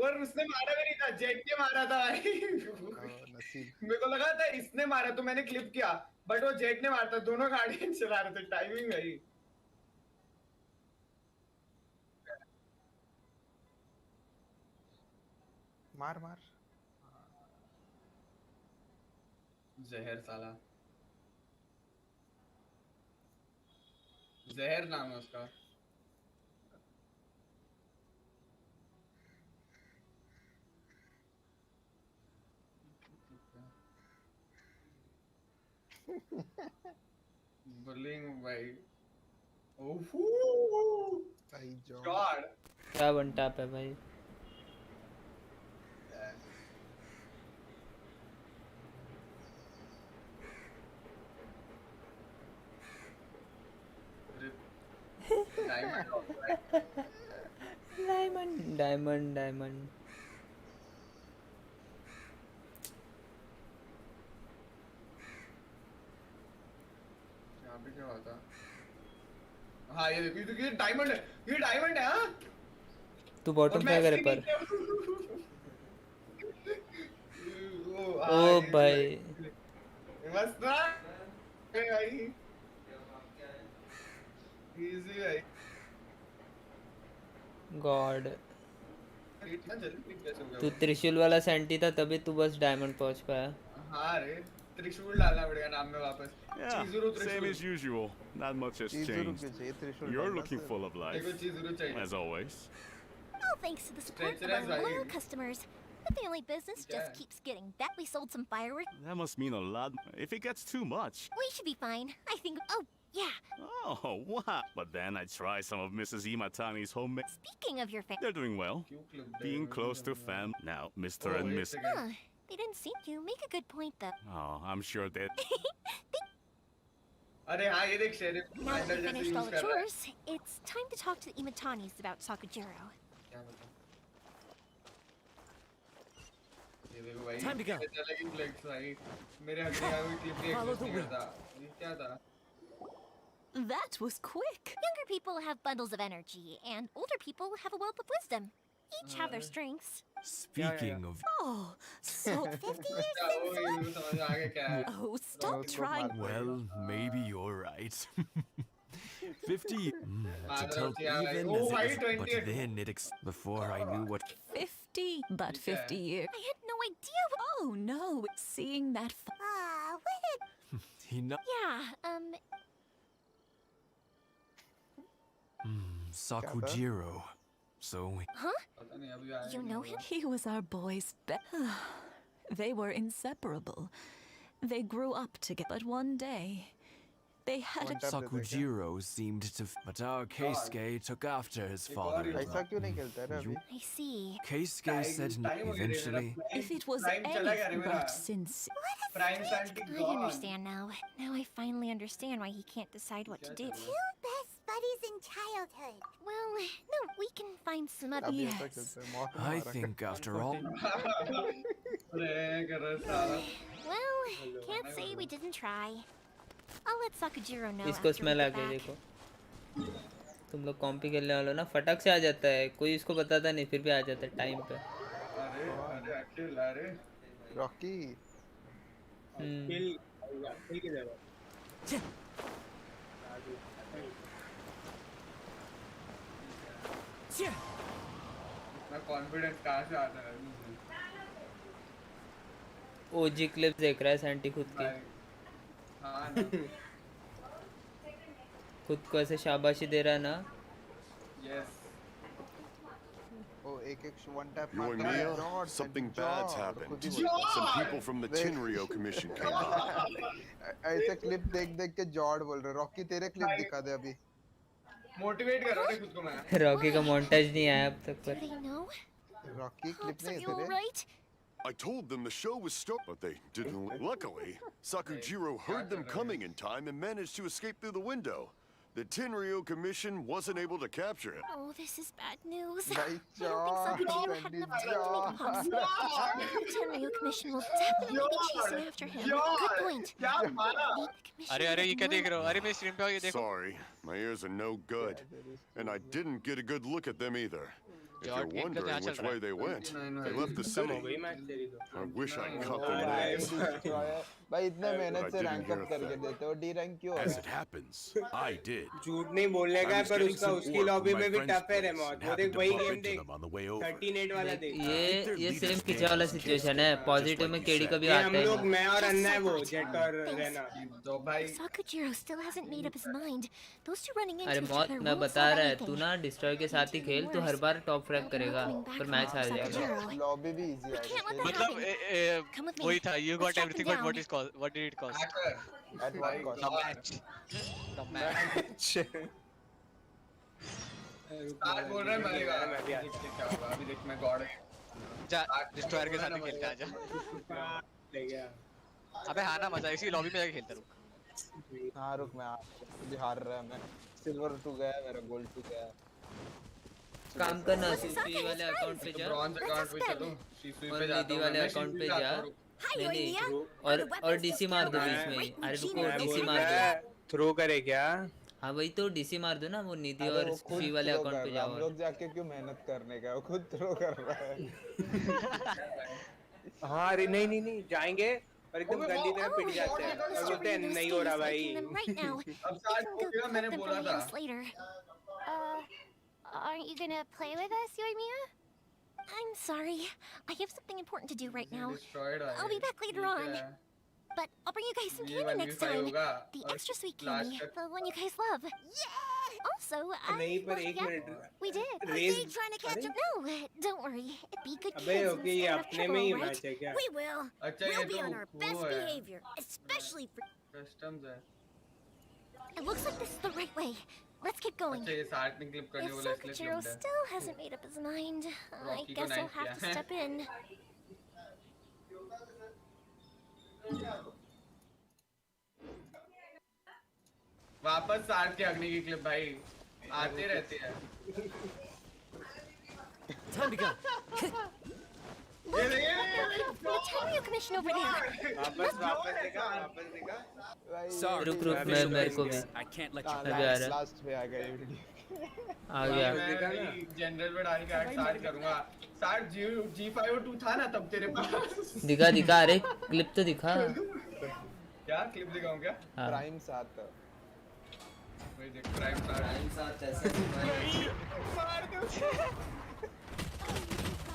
और उसने मारा भी नहीं था, जेट ने मारा था भाई. नसीब मेरे को लगा था इसने मारा तो मैंने क्लिप किया, बट वो जेट ने मारा था. दोनों गार्डियन चला रहे थे, टाइमिंग गई. मार मार जहर साला, जहर नाम है उसका. बुलिंग भाई. ओह भाई जो गॉड. क्या वन टैप है भाई. डायमंड. यहाँ पे क्या हुआ था? हाँ ये देखो, ये डायमंड है, ये डायमंड है. हाँ तू बॉटम क्या करे पर. ओ भाई मस्त ना भाई. इजी भाई. गॉड. इतना जल्दी कैसे हो गया? तू त्रिशूल वाला सैंटी था तभी तू बस डायमंड पहुंच पाया. हाँ रे, त्रिशूल डालना पड़ेगा नाम में वापस. Yeah, चीज़ुरु same त्रिशूल. as usual. Not much has चीज़ुरु changed. क्यों चाहिए त्रिशूल You're डालना looking सिर्फ. full of life, देखो चीज़ुरु चाहिए. as always. All thanks to the support of Treacherous our loyal भाई. customers. The family business Yeah. just keeps getting better. We sold some fireworks. That must mean a lot. If it gets too much. We should be fine. I think. Oh, yeah. Oh, what? But then I try some of Mrs. Imatani's homemade. Speaking of your family. They're doing well. क्यों clip दे Being रहे हो? close to fam. Now, Mr. Oh, and wait a Miss. second. Huh. They didn't seem to. Make a good point, though. Oh, I'm sure that. अरे हाँ ये देख sheriff Now that handle we जैसे finished all use the कर रहा है. chores, it's time to talk to the Imatanis about Sakujiro. क्या बता? ये देखो भाई. Time to go. ये चलेगी फ्लेक्स भाई. मेरे हंसी का कोई क्लिप नहीं Follow the एक्सेस नहीं करता. ये क्या था? That was quick. Younger people have bundles of energy, and older people have a wealth of wisdom. Each have their strengths. Speaking of. Oh, so 50 years क्या वो ये समझ आ गया क्या है? Oh, stop trying. Well, maybe you're right. 50. To tell yeah, even oh, as why it is, 20? but then before I knew what. 50, but 50 years. I had no idea. Oh no, seeing that. What did... He know. Yeah, Sakujiro. So. Huh? पता नहीं अभी आया. You know him? He was our boy's They were inseparable. They grew up together, but one day They had a Sakujiro seemed to, but our Keisuke took after his father. ऐसा क्यों नहीं खेलता है रे अभी? I see. Keisuke said eventually. If it was anything but since Prime Santi I gone. understand now. Now I finally understand why he can't decide what to do. Two best buddies in childhood. Well, no, we can find some other. अभी ऐसा खेलते हैं मौत I think after all. Well, can't say we didn't try. I'll let Sakujiro know. इसको after we smell आ get गई back. देखो। तुम लोग कॉम्पी खेलने वालों ना फटक से आ जाता है, कोई इसको बताता नहीं फिर भी आ जाता है टाइम पे। अरे अकेल अरे रॉकी किल के जगह इतना कॉन्फिडेंस कहाँ से आता है? ओजी क्लिप्स देख रहा है सैंटी खुद की। हाँ ना खुद को ऐसे शाबाशी दे रहा है ना। यस ओ एक one tap You and Mia, something bad's happened. Some people from the Tenryo Commission came by. ऐसे क्लिप देख देख के जॉर्ड बोल रहे रॉकी तेरे क्लिप दिखा दे अभी मोटिवेट कर रहा हूँ खुद को मैं। रॉकी का मोंटेज नहीं आया अब तक पर। Do they know? Rocky clip Are नहीं you है all तेरे right? I told them the show was starting, but they didn't. Luckily, Sakujiro heard them coming in time and managed to escape through the window. The Tenryo Commission wasn't able to capture it. Oh, this is bad news. भाई I don't think Sakujiro had enough time to make a fuss. The Tenryo Commission will definitely be chasing after him. Good point. अरे अरे ये क्या देख रहे हो? अरे मेरी स्क्रीन पे आओ ये देखो। Sorry, my ears are no good, and I didn't get a good look at them either. If you're wondering which way they went, they left the city. I wish I cut their names. भाई इतने मेहनत से I rank didn't up hear करके देते हो D rank क्यों As it happens, I did. झूठ नहीं बोलने का है पर उसका उसकी लॉबी में भी टफ है रेमोट। वो देख वही गेम देख 38 वाला देख। ये सेम पीछे वाला सिचुएशन है। पॉजिटिव में केडी कभी आता हम है लोग नहीं। मैं और अन्ना है वो जेट और रेना। तो भाई Sakujiro still hasn't made up his mind. Those two running into अरे each मौत other मैं won't बता solve रहा है तू anything. ना डिस्ट्रॉय के साथ ही खेल, तू हर बार टॉप फ्रैग करेगा पर मैच हार जाएगा। लॉबी भी इजी है मतलब वही था, you got everything but what did it cost? At what cost The match. आज बोल रहा है मरेगा। मैं भी क्या होगा अभी देख मैं गॉड जा डिस्ट्रॉयर के साथ ही खेलते आजा। ले गया। अबे हाँ ना मजा इसी लॉबी में जाके खेलता रुक। हाँ रुक मैं अभी हार रहा है मैं सिल्वर 2 गया मेरा गोल्ड 2 गया काम करना सीसी वाले अकाउंट पे जा ब्रॉन्ज अकाउंट पे चलो सीसी और पे जाता निधि हूँ वाले मैं अकाउंट पे सीसी जा। जाता हूँ। नहीं और डीसी मार दो बीच में ही। अरे रुको डीसी मार दो। थ्रो करे क्या? हाँ वही तो डीसी मार दो ना वो निधि और शी वाले अकाउंट पे जाओ। हम लोग जाके क्यों मेहनत करने का वो खुद थ्रो कर रहा है। हाँ अरे नहीं नहीं नहीं जाएंगे और एकदम गंदी तरह पिट जाते हैं और बोलते हैं नहीं हो रहा भाई। अब साथ हो गया मैंने बोला था। Aren't you gonna play with us, Yoimiya? I'm sorry. I have something important to do right now. I'll be back later on. But I'll bring you guys some candy next time. The extra sweet candy, the one you guys love. Yeah! Also, we did. Are they trying to catch up? No, don't worry. Be good kids अबे and okay stay ये out of अपने trouble, में ही right? Match है क्या? We will. अच्छा ये We'll be तो on our best वो है behavior, especially for. कस्टम्स है। It looks like this is the right way. Let's keep going. अच्छा ये साथ में क्लिप करने If वाला इसलिए Sakujiro क्लिप है। still hasn't made up his mind, I Rocky को guess I'll knife have to किया। step in. वापस साथ के अग्नि की क्लिप भाई आते रहते हैं। Time to go. ये देखिए The Tenryo Commission over there. वापस देखा। Sorry, रुक रुक मैं मेरे को भी I can't let you. अभी आ रहा लास्ट पे आ गया ये वीडियो आ गया। मैं जनरल में डाल के स्टार्ट करूंगा। स्टार्ट G52 था ना तब तेरे पास। दिखा दिखा अरे क्लिप तो दिखा। क्या क्लिप दिखाऊं क्या? हाँ। प्राइम 7 वही देख प्राइम साथ ऐसे मार दो।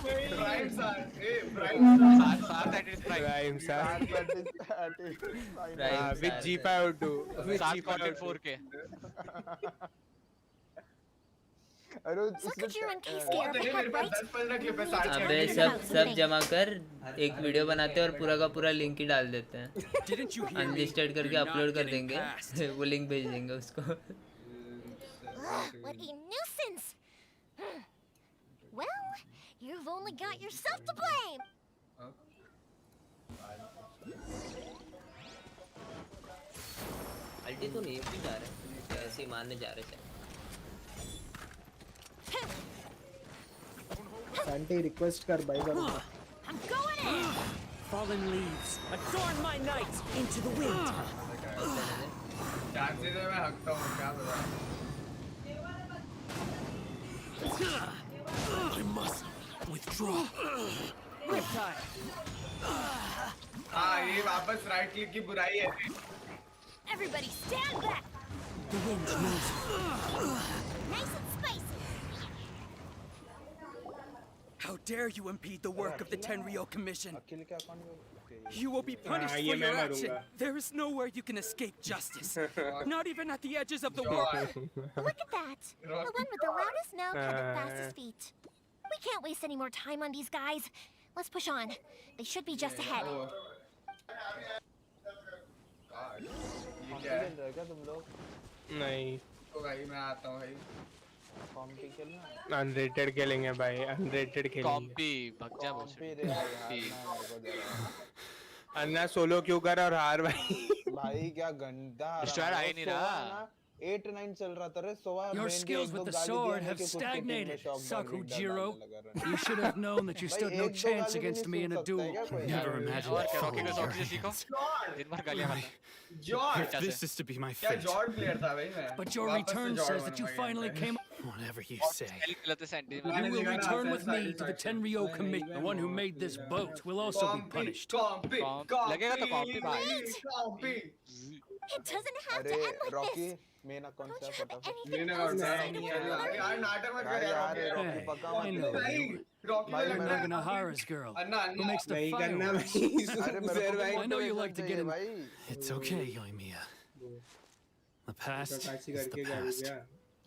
प्राइम साथ ए प्राइम साथ that is prime. प्राइम साथ Prime with G52 साथ content 4K. अरे उसने Sakajiro and Keisuke बहुत are है मेरे ahead, पास right? 10-15 क्लिप है 60 अबे सब जमा कर एक वीडियो बनाते हैं और पूरा का पूरा लिंक ही डाल देते हैं Didn't you hear me? Unlisted करके You're not अपलोड कर getting देंगे past. वो लिंक भेज देंगे उसको Ugh, what a nuisance! Well, you've only got yourself to blame. अल्टी तो नहीं भी जा रहे ऐसे ही मारने जा रहे थे सैंटी रिक्वेस्ट कर भाई करूंगा I'm going in. Fallen leaves, adorn my night into the wind. Chances है मैं हकता हूँ क्या बता I must withdraw. हाँ ये वापस राइट क्लिक की बुराई है Everybody stand back. The wind knows it. Nice and spicy. How dare you impede the work of the Tenryou Commission? अकेले के अकाउंट में You will be punished for your action. There is nowhere you can escape justice. Not even at the edges of the world. Look at that. The one with the loudest mouth and the fastest feet. We can't waste any more time on these guys. Let's push on. They should be just ahead. ये क्या है क्या तुम लोग नहीं तो भाई मैं आता हूँ भाई कॉम्पी खेलना अनरेटेड खेलेंगे भाई अनरेटेड खेलेंगे कॉम्पी भग जा कॉम्पी रे यार हारना है मेरे को जरा अन्ना सोलो क्यों कर और हार भाई भाई क्या गंदा हारा Destroyer आ ही नहीं रहा 8-9 चल रहा था रे सोवा Your skills with the sword have stagnated, Sakujiro. You should have known that you stood no chance against me in a duel. Never imagined और क्या रॉकी falling को सॉकी से here. सीखो दिन भर गालियां खाता George If this is to be my क्या fate. जॉर्ज प्लेयर था भाई मैं But your वापस से return George says that you बनूंगा finally यहाँ came. Whatever you say. गलत senti You will return with me to the Tenryou Commission. The one who made this boat will also be punished. कॉम्पी लगेगा तो कॉम्पी भाई कॉम्पी It doesn't have अरे to end like Rocky this. Main account से फटाफट मैंने यार नाटक मत कर यार यार रॉकी Hey, पक्का I मत know कर you. रॉकी भाई में मैं लगता है Naganaharu's girl. Anna Who makes the नहीं करना fireworks. भाई अरे मेरे को I know you like to get in. भाई It's okay, Yoimiya. The past Kashi is the करके जा past. गया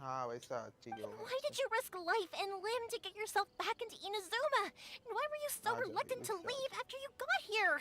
हाँ वैसा ठीक है Why did you risk life and limb to get yourself back into Inazuma? And why were you so reluctant to leave after you got here?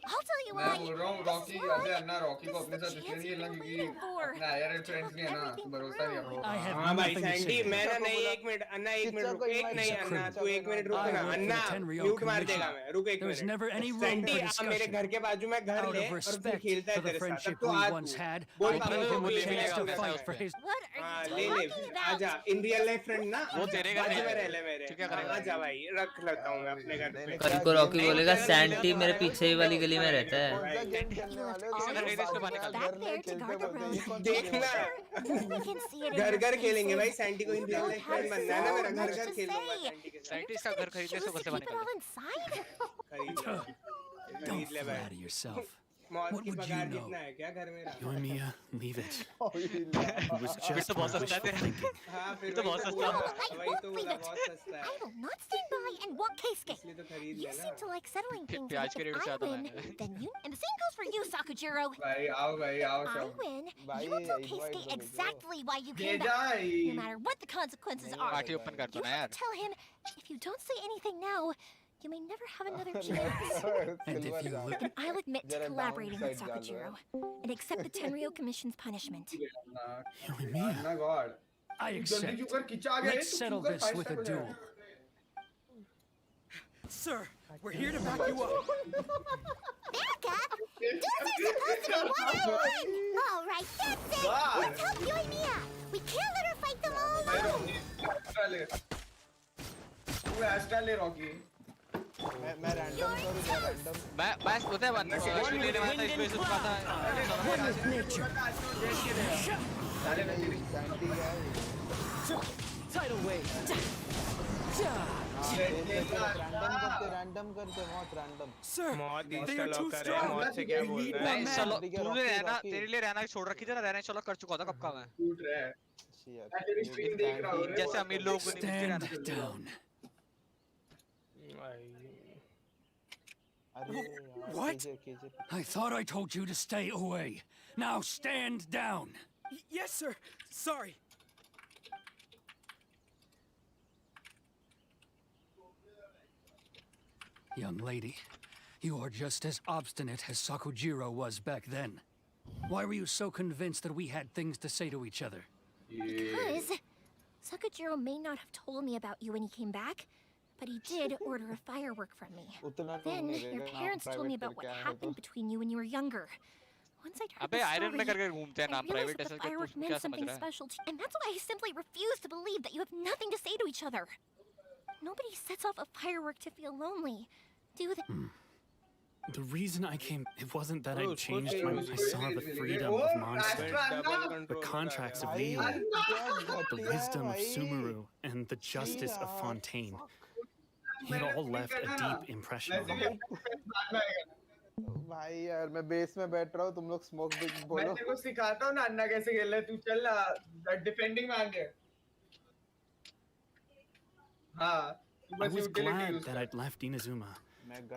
I'll tell you मैं why. बोल रहा हूँ रॉकी अबे अन्ना रॉकी को अपने साथ इसलिए नहीं खेलना क्योंकि अपना आयर फ्रेंड्स नहीं है ना तो भरोसा नहीं अपने I have हाँ भाई nothing to सैंडी say. मैं ना नहीं एक मिनट अन्ना एक मिनट रुक एक नहीं अन्ना तू एक मिनट रुक I ना work for Anna the Tenryou mute मार Commission. देगा मैं रुक एक There is minute never any room Sandy for आ मेरे discussion. घर के बाजू में घर Out ले of और फिर respect खेलता है for the तेरे साथ friendship अब तो we आ once तू had, बोल I पापा gave को him a बोल chance to देगा fight for his. What are हाँ you ले ले talking आजा about? In real life friend ना वो तेरे घर बाजू में में रह ले मेरे तू क्या करेगा? आजा भाई रख लेता हूँ मैं अपने घर पे कल को रॉकी बोलेगा सैंटी मेरे पीछे ही वाली गली में रहता है कौन सा गेम खेलने वाले हो अगर नहीं तो इसको बाहर निकाल। घर में खेलते बोलते ये कौन सा देखना We can see it in घर your घर खेलेंगे faces. भाई सैंटी को इन रियल लाइफ फ्रेंड बनना है ना मेरा घर घर to खेल लूंगा say. सैंटी के साथ साइंटिस्ट का घर खरीदने से Choose घर to से keep it बाहर all inside? खरीद ले Don't खरीद ले भाई flatter yourself. मौत What की would you पगार know? कितना है क्या घर में Yoimiya, leave it. निकाल It was फिर just तो बहुत my सस्ता wishful है thinking. हाँ फिर तो बहुत सस्ता है। वही तो Leave बोला it. बहुत सस्ता है I will not stand by and walk Keisuke. इसलिए तो खरीद You लेना seem to like settling things. प्याज and के रेट if से I ज्यादा win, महंगा है। then you, and the same goes for you, Sakujiro. भाई आओ I सब win. भाई, You will tell invite Keisuke तो भेजो। exactly why you came भेजा back, he no matter what the consequences are. Party open कर दो You ना have यार to tell him if you don't say anything now, you may never have another chance. And if you look And I'll admit to Jara collaborating with downside Sakujiro and accept the Tenryou Commission's punishment. Yoimiya, Anna God I जल्दी accept. क्यों कर खिंचा गए Let's settle this with a duel. Sir, we're here to back you up. Backup? These are supposed to be one-on-one! Alright, that's it! God. Let's help Yoimiya! We can't let her fight them all भाई alone! Rocky extra ले तू extra ले Rocky मैं random करूँ क्या random मैं पता है बात लेने वाला था इस वजह से रुका था One with nature. नहीं सैंटी है Tidal wave. रैंडम करते मौत रैंडम Sir, मौत they Insta are too lock कर रहा है strong. मौत से क्या We बोल need रहा है one man. चलो ठीक है, तूने रहना रॉकी। तेरे लिए रहना छोड़ रखी थी ना रहना चलो कर चुका था कब का मैं टूट रहा है मैं तेरी स्क्रीन देख रहा हूँ जैसे अमीर लोग को नहीं मिलते Stand रहना down. अरे यार, What? कीजिए I thought I told you to stay away. Now stand down. Yes, sir. Sorry. Young lady, you are just as obstinate as Sakujiro was back then. Why were you so convinced that we had things to say to each other? Because Sakujiro may not have told me about you when he came back, but he did order a firework from me. Then your parents told me about what happened between you when you were younger. Once I heard अबे the iron में story, करके घूमते हैं I नाम realized private that ऐसा the कि firework तू meant क्या समझ something रहा है? special to you, and that's why I simply refuse to believe that you have nothing to say to each other. Nobody sets off a firework to feel lonely, do they? The reason I came, it wasn't that I changed I saw the freedom of monsters, the contracts of Leo, the wisdom of Sumeru, and the justice of Fontaine. It all left a deep impression on me. भाई यार मैं base में बैठ रहा हूँ तुम लोग smoke बोलो मैं तेरे को सिखाता हूँ ना अन्ना कैसे खेलना है तू चल डिफेंडिंग में आ गया हाँ I was glad that I'd left Inazuma,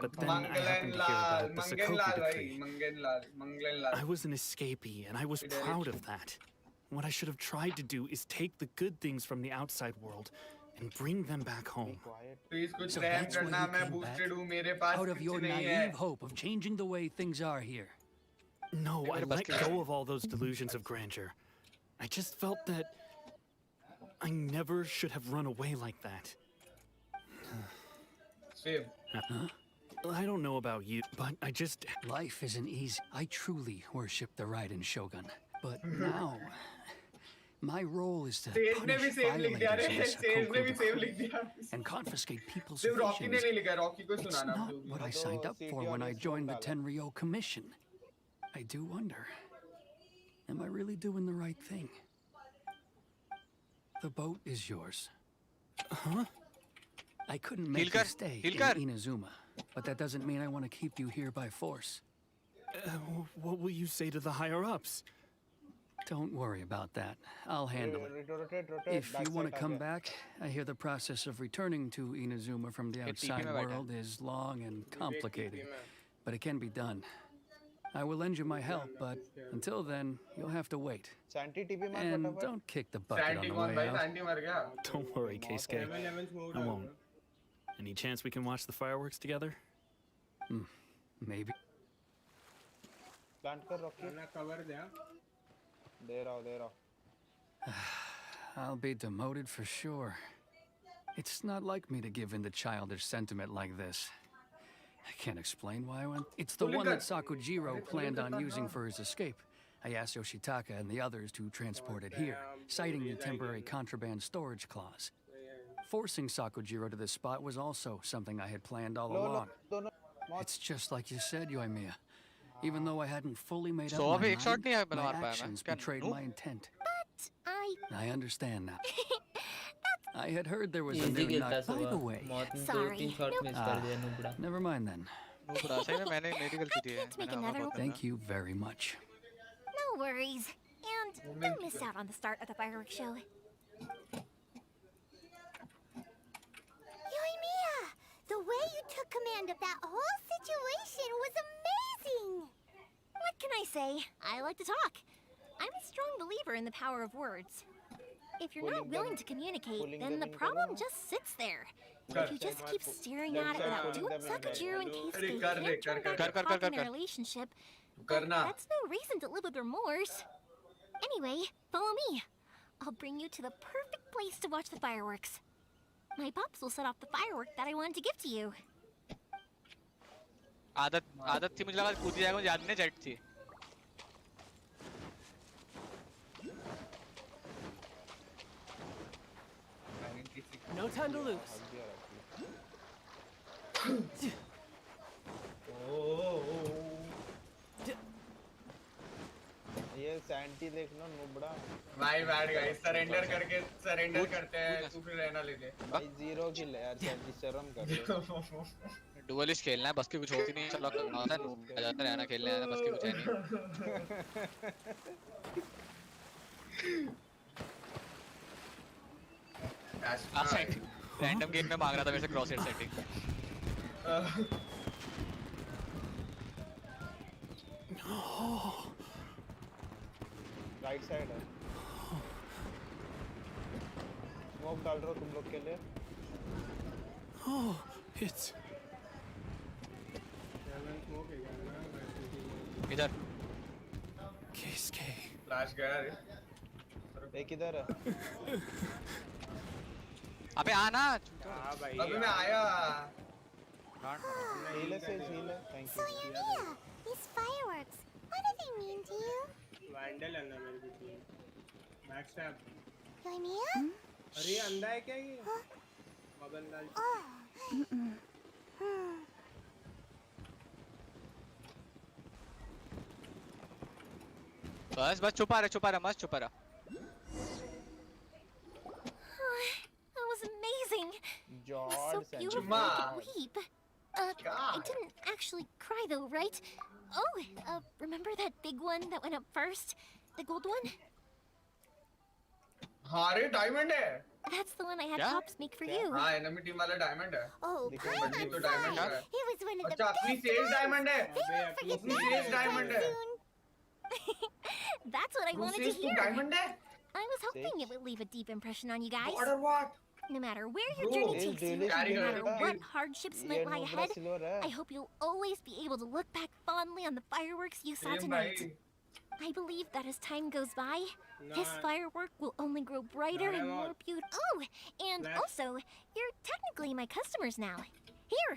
but then I happened to hear about the Sokoku decree. I was an escapee, and I was proud of that. What I should have tried to do is take the good things from the outside world and bring them back home. So that's why you came back? Out of your naive hope of changing the way things are here. No, I let go of all those delusions of grandeur. I just felt that I never should have run away like that. I don't know about you, but I just... Life isn't easy. I truly worship the Raiden Shogun. But now, my role is to punish violators of the Sokoku decree and confiscate people's visions. It's not what I signed up for when I joined the Tenryo Commission. I do wonder, am I really doing the right thing? The boat is yours. Huh? I couldn't make you stay in Inazuma, but that doesn't mean I want to keep you here by force. What will you say to the higher-ups? Don't worry about that. I'll handle it. If you want to come back, I hear the process of returning to Inazuma from the outside world is long and complicated, but it can be done. I will lend you my help, but until then, you'll have to wait. And don't kick the bucket on the way out. Don't worry, Keisuke. I won't. Any chance we can watch the fireworks together? Maybe. I'll be demoted for sure. It's not like me to give in to childish sentiment like this. I can't explain why I went. It's the one that Sakujiro planned on using for his escape. I asked Yoshitaka and the others to transport it here, citing the temporary contraband storage clause. Forcing Sakujiro to this spot was also something I had planned all along. It's just like you said, Yoimiya. Even though I hadn't fully made up my mind, my actions betrayed my intent. But I understand now. I had heard there was a new knock. By the way, sorry. never mind then. Make another one. Thank you very much. No worries. And don't miss out on the start of the fireworks show. Yoimiya, the way you took command of that whole situation was amazing! What can I say? I like to talk. I'm a strong believer in the power of words. If you're not willing to communicate, then the problem just sits there. If you just keep staring at it without doing Sakujiro and Keisuke can't turn back the clock in their relationship, that's no reason to live with remorse. Anyway, follow me. I'll bring you to the perfect place to watch the fireworks. My pops will set off the firework that I wanted to give to you. आदत थी मुझे लगा कूद जाएगा मुझे याद नहीं jet थी No time to lose. ये सैंटी देखना नुबड़ा भाई बैड गाइस सरेंडर करते हैं तू फिर रहना ले ले भाई जीरो किल है यार सैंटी शर्म कर ले डुअलिस्ट खेलना है बस की कुछ होती नहीं चलो करना होता है नूब आ जाता रहना खेलने आया बस की कुछ है नहीं रैंडम गेम में मांग रहा था मेरे से cross head setting right side है स्मोक डाल रहा हूं तुम लोग के लिए Oh, it's इधर फ्लैश गया रे एक इधर है अबे आना हां भाई अबे मैं आया हील है thank So, you Ymia, these fireworks, what do they mean to you? Vandal है ना मेरे को टीम बैकस्टैब Ymia? अरे अंधा है क्या ये मगन लाल Oh. बस छुपा रहा मस्त छुपा रहा That was amazing. Jord So sent beautiful. me. I could weep. I didn't actually cry though, right? Oh, remember that big one that went up first? The gold one? हाँ रे डायमंड है That's the one I had क्या? Pops make for you. हाँ enemy team वाला diamond है Oh, Because Paimon ये तो diamond said है it was one of the अच्छा अपनी best सेल्स ones. डायमंड है They won't forget अपनी that सेल्स डायमंड है soon. That's what I wanted to sales hear. Diamond है I was hoping it would leave a deep impression on you guys. What or what? No matter where your Bro, journey it's takes you, daily and no carrying matter her. what hardships ये might lie नोबरा ahead, silver है I hope you'll always be able to look back fondly on the fireworks you saw same tonight. भाई I believe that as time goes by, this Nah. firework will only grow brighter Not and at more all. beautiful. Oh, and Flash. also, you're technically my customers now. Here,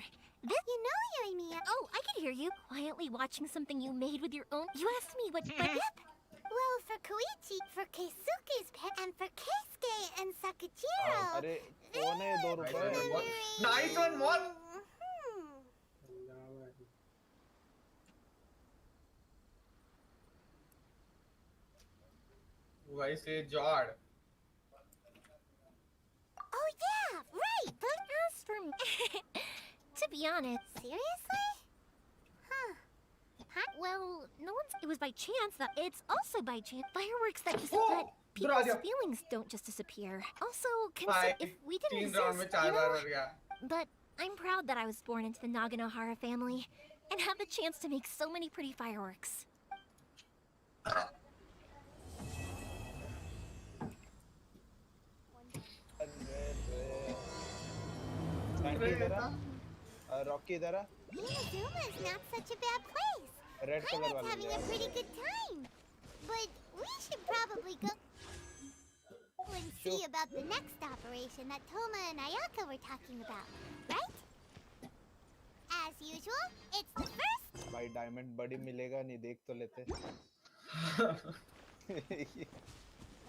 this. You know, Ymia. Oh, I could hear you quietly watching something you made with your own. You asked me what. Well, for Koichi, for Keisuke's pet, and for Keisuke and Sakajiro. अरे कौन है $2 nice one mall भाई से जॉर्ड Oh, yeah, right. But As for me, to be honest, seriously? huh? Well, no one's. It was by chance that. It's also by chance. Fireworks that just. But people's Raja. feelings don't just disappear. Also, भाई if we didn't तीन round में exist, 4 you bar know. मर गया But I'm proud that I was born into the Naganohara family and have the chance to make so many pretty fireworks. Sandy इधर है Rocky इधर है Inazuma is not such a bad place. Red colour Paimon's वाला having a pretty good time. But we should probably go and see about the next operation that Toma and Ayaka were talking about, right? As usual, it's the first. भाई diamond बड़ी मिलेगा नहीं देख तो लेते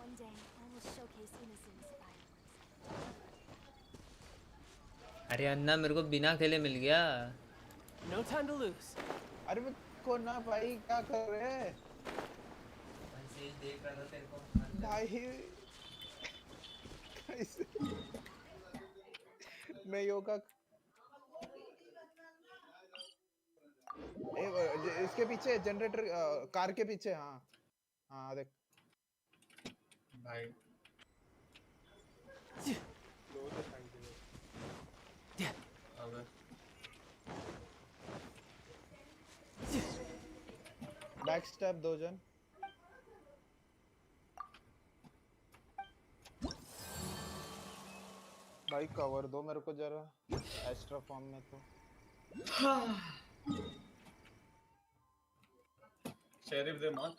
One day, I will showcase Inazuma's fireworks. अरे अन्ना मेरे को बिना खेले मिल गया No time to lose. अरे मैं को ना भाई क्या कर रहे हैं देख रहा था तेरे को भाई कैसे मैं योगा इसके पीछे जनरेटर कार के पीछे हाँ हाँ देख भाई अबे बैक स्टेप 2 जन भाई कवर दो मेरे को जरा एक्स्ट्रा फॉर्म में तो शेरिफ दे मत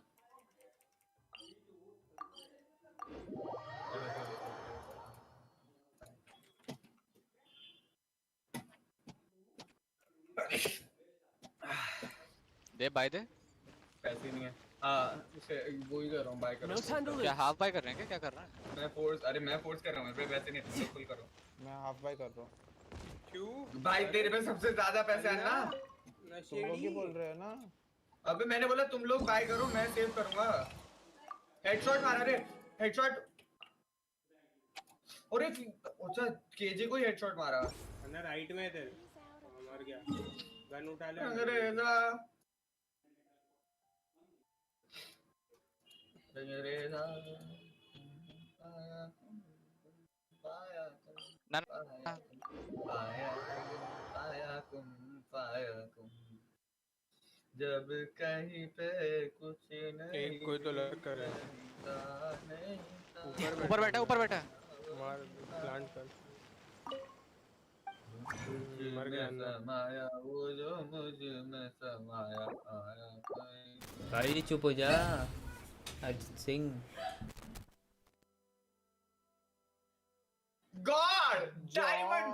दे बाय दे पैसे नहीं है हाँ उसे वो ही कर रहा हूँ बाय कर No रहा time to हूँ lose. क्या हाफ बाय कर रहे हैं क्या कर रहा है मैं फोर्स अरे मैं फोर्स कर रहा हूँ मेरे पे पैसे नहीं है तुम फुल करो मैं हाफ बाय कर रहा हूँ क्यों भाई तेरे पे सबसे ज्यादा पैसे है ना तुम लोग ही बोल रहे हो ना अबे मैंने बोला तुम लोग बाय करो मैं सेव करूंगा हेडशॉट मारा रे हेडशॉट और एक अच्छा केजे को ही हेडशॉट मारा अंदर राइट में है तेरे मर गया गन उठा ले अंग्रेजा अंग्रेजा ना जब कहीं पे कुछ नहीं एक कोई तो लग कर रहा है ऊपर बैठा मार प्लांट कर मर गया समाया वो जो मुझ में समाया आया भाई चुप हो जा अरिजीत सिंह। गॉड डायमंड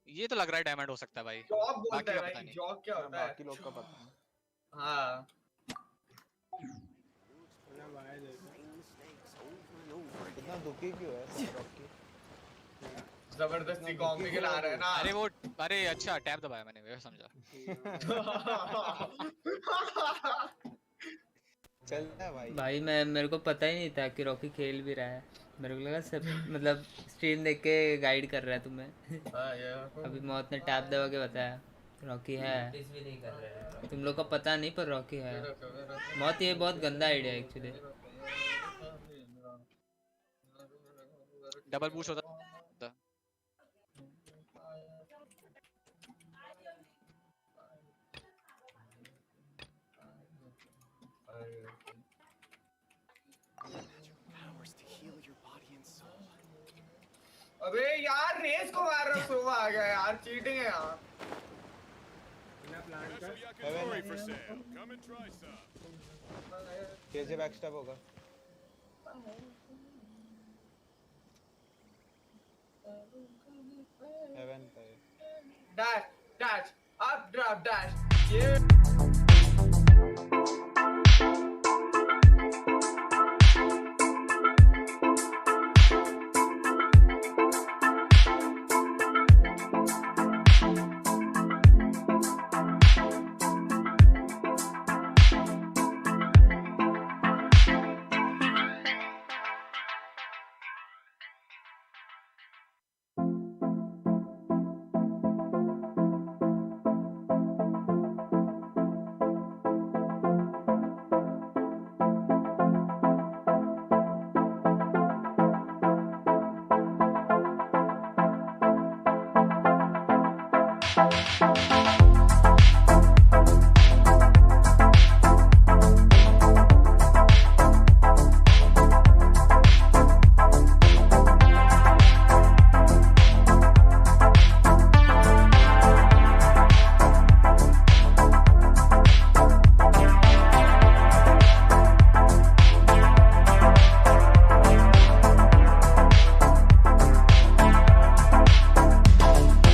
ये तो लग रहा है डायमंड हो सकता है भाई। जॉब बोलता बाकी है का पता भाई नहीं। जॉब क्या होता है बाकी लोग का पता नहीं। हाँ इतना दुखी क्यों है सब रॉकी? जबरदस्ती कॉमिक ला रहा है ना। अरे वो अरे अच्छा टैब दबाया मैंने वे समझा। चलता है भाई। भाई मैं मेरे को पता ही नहीं था कि रॉकी खेल भी रहा है। मेरे को लगा सब मतलब स्ट्रीम देख के गाइड कर रहा है तुम्हें। अभी मौत ने टैब दबा के बताया रॉकी है। तुम लोग को पता नहीं पर रॉकी है। मौत ये बहुत गंदा आइडिया है एक्चुअली। डबल बूस्ट होता। अबे यार रेस को मार रहा सोवा आ गया यार चीटिंग है यार। कैसे बैकस्टैप होगा? हेवन पे dash dash up drop dash ये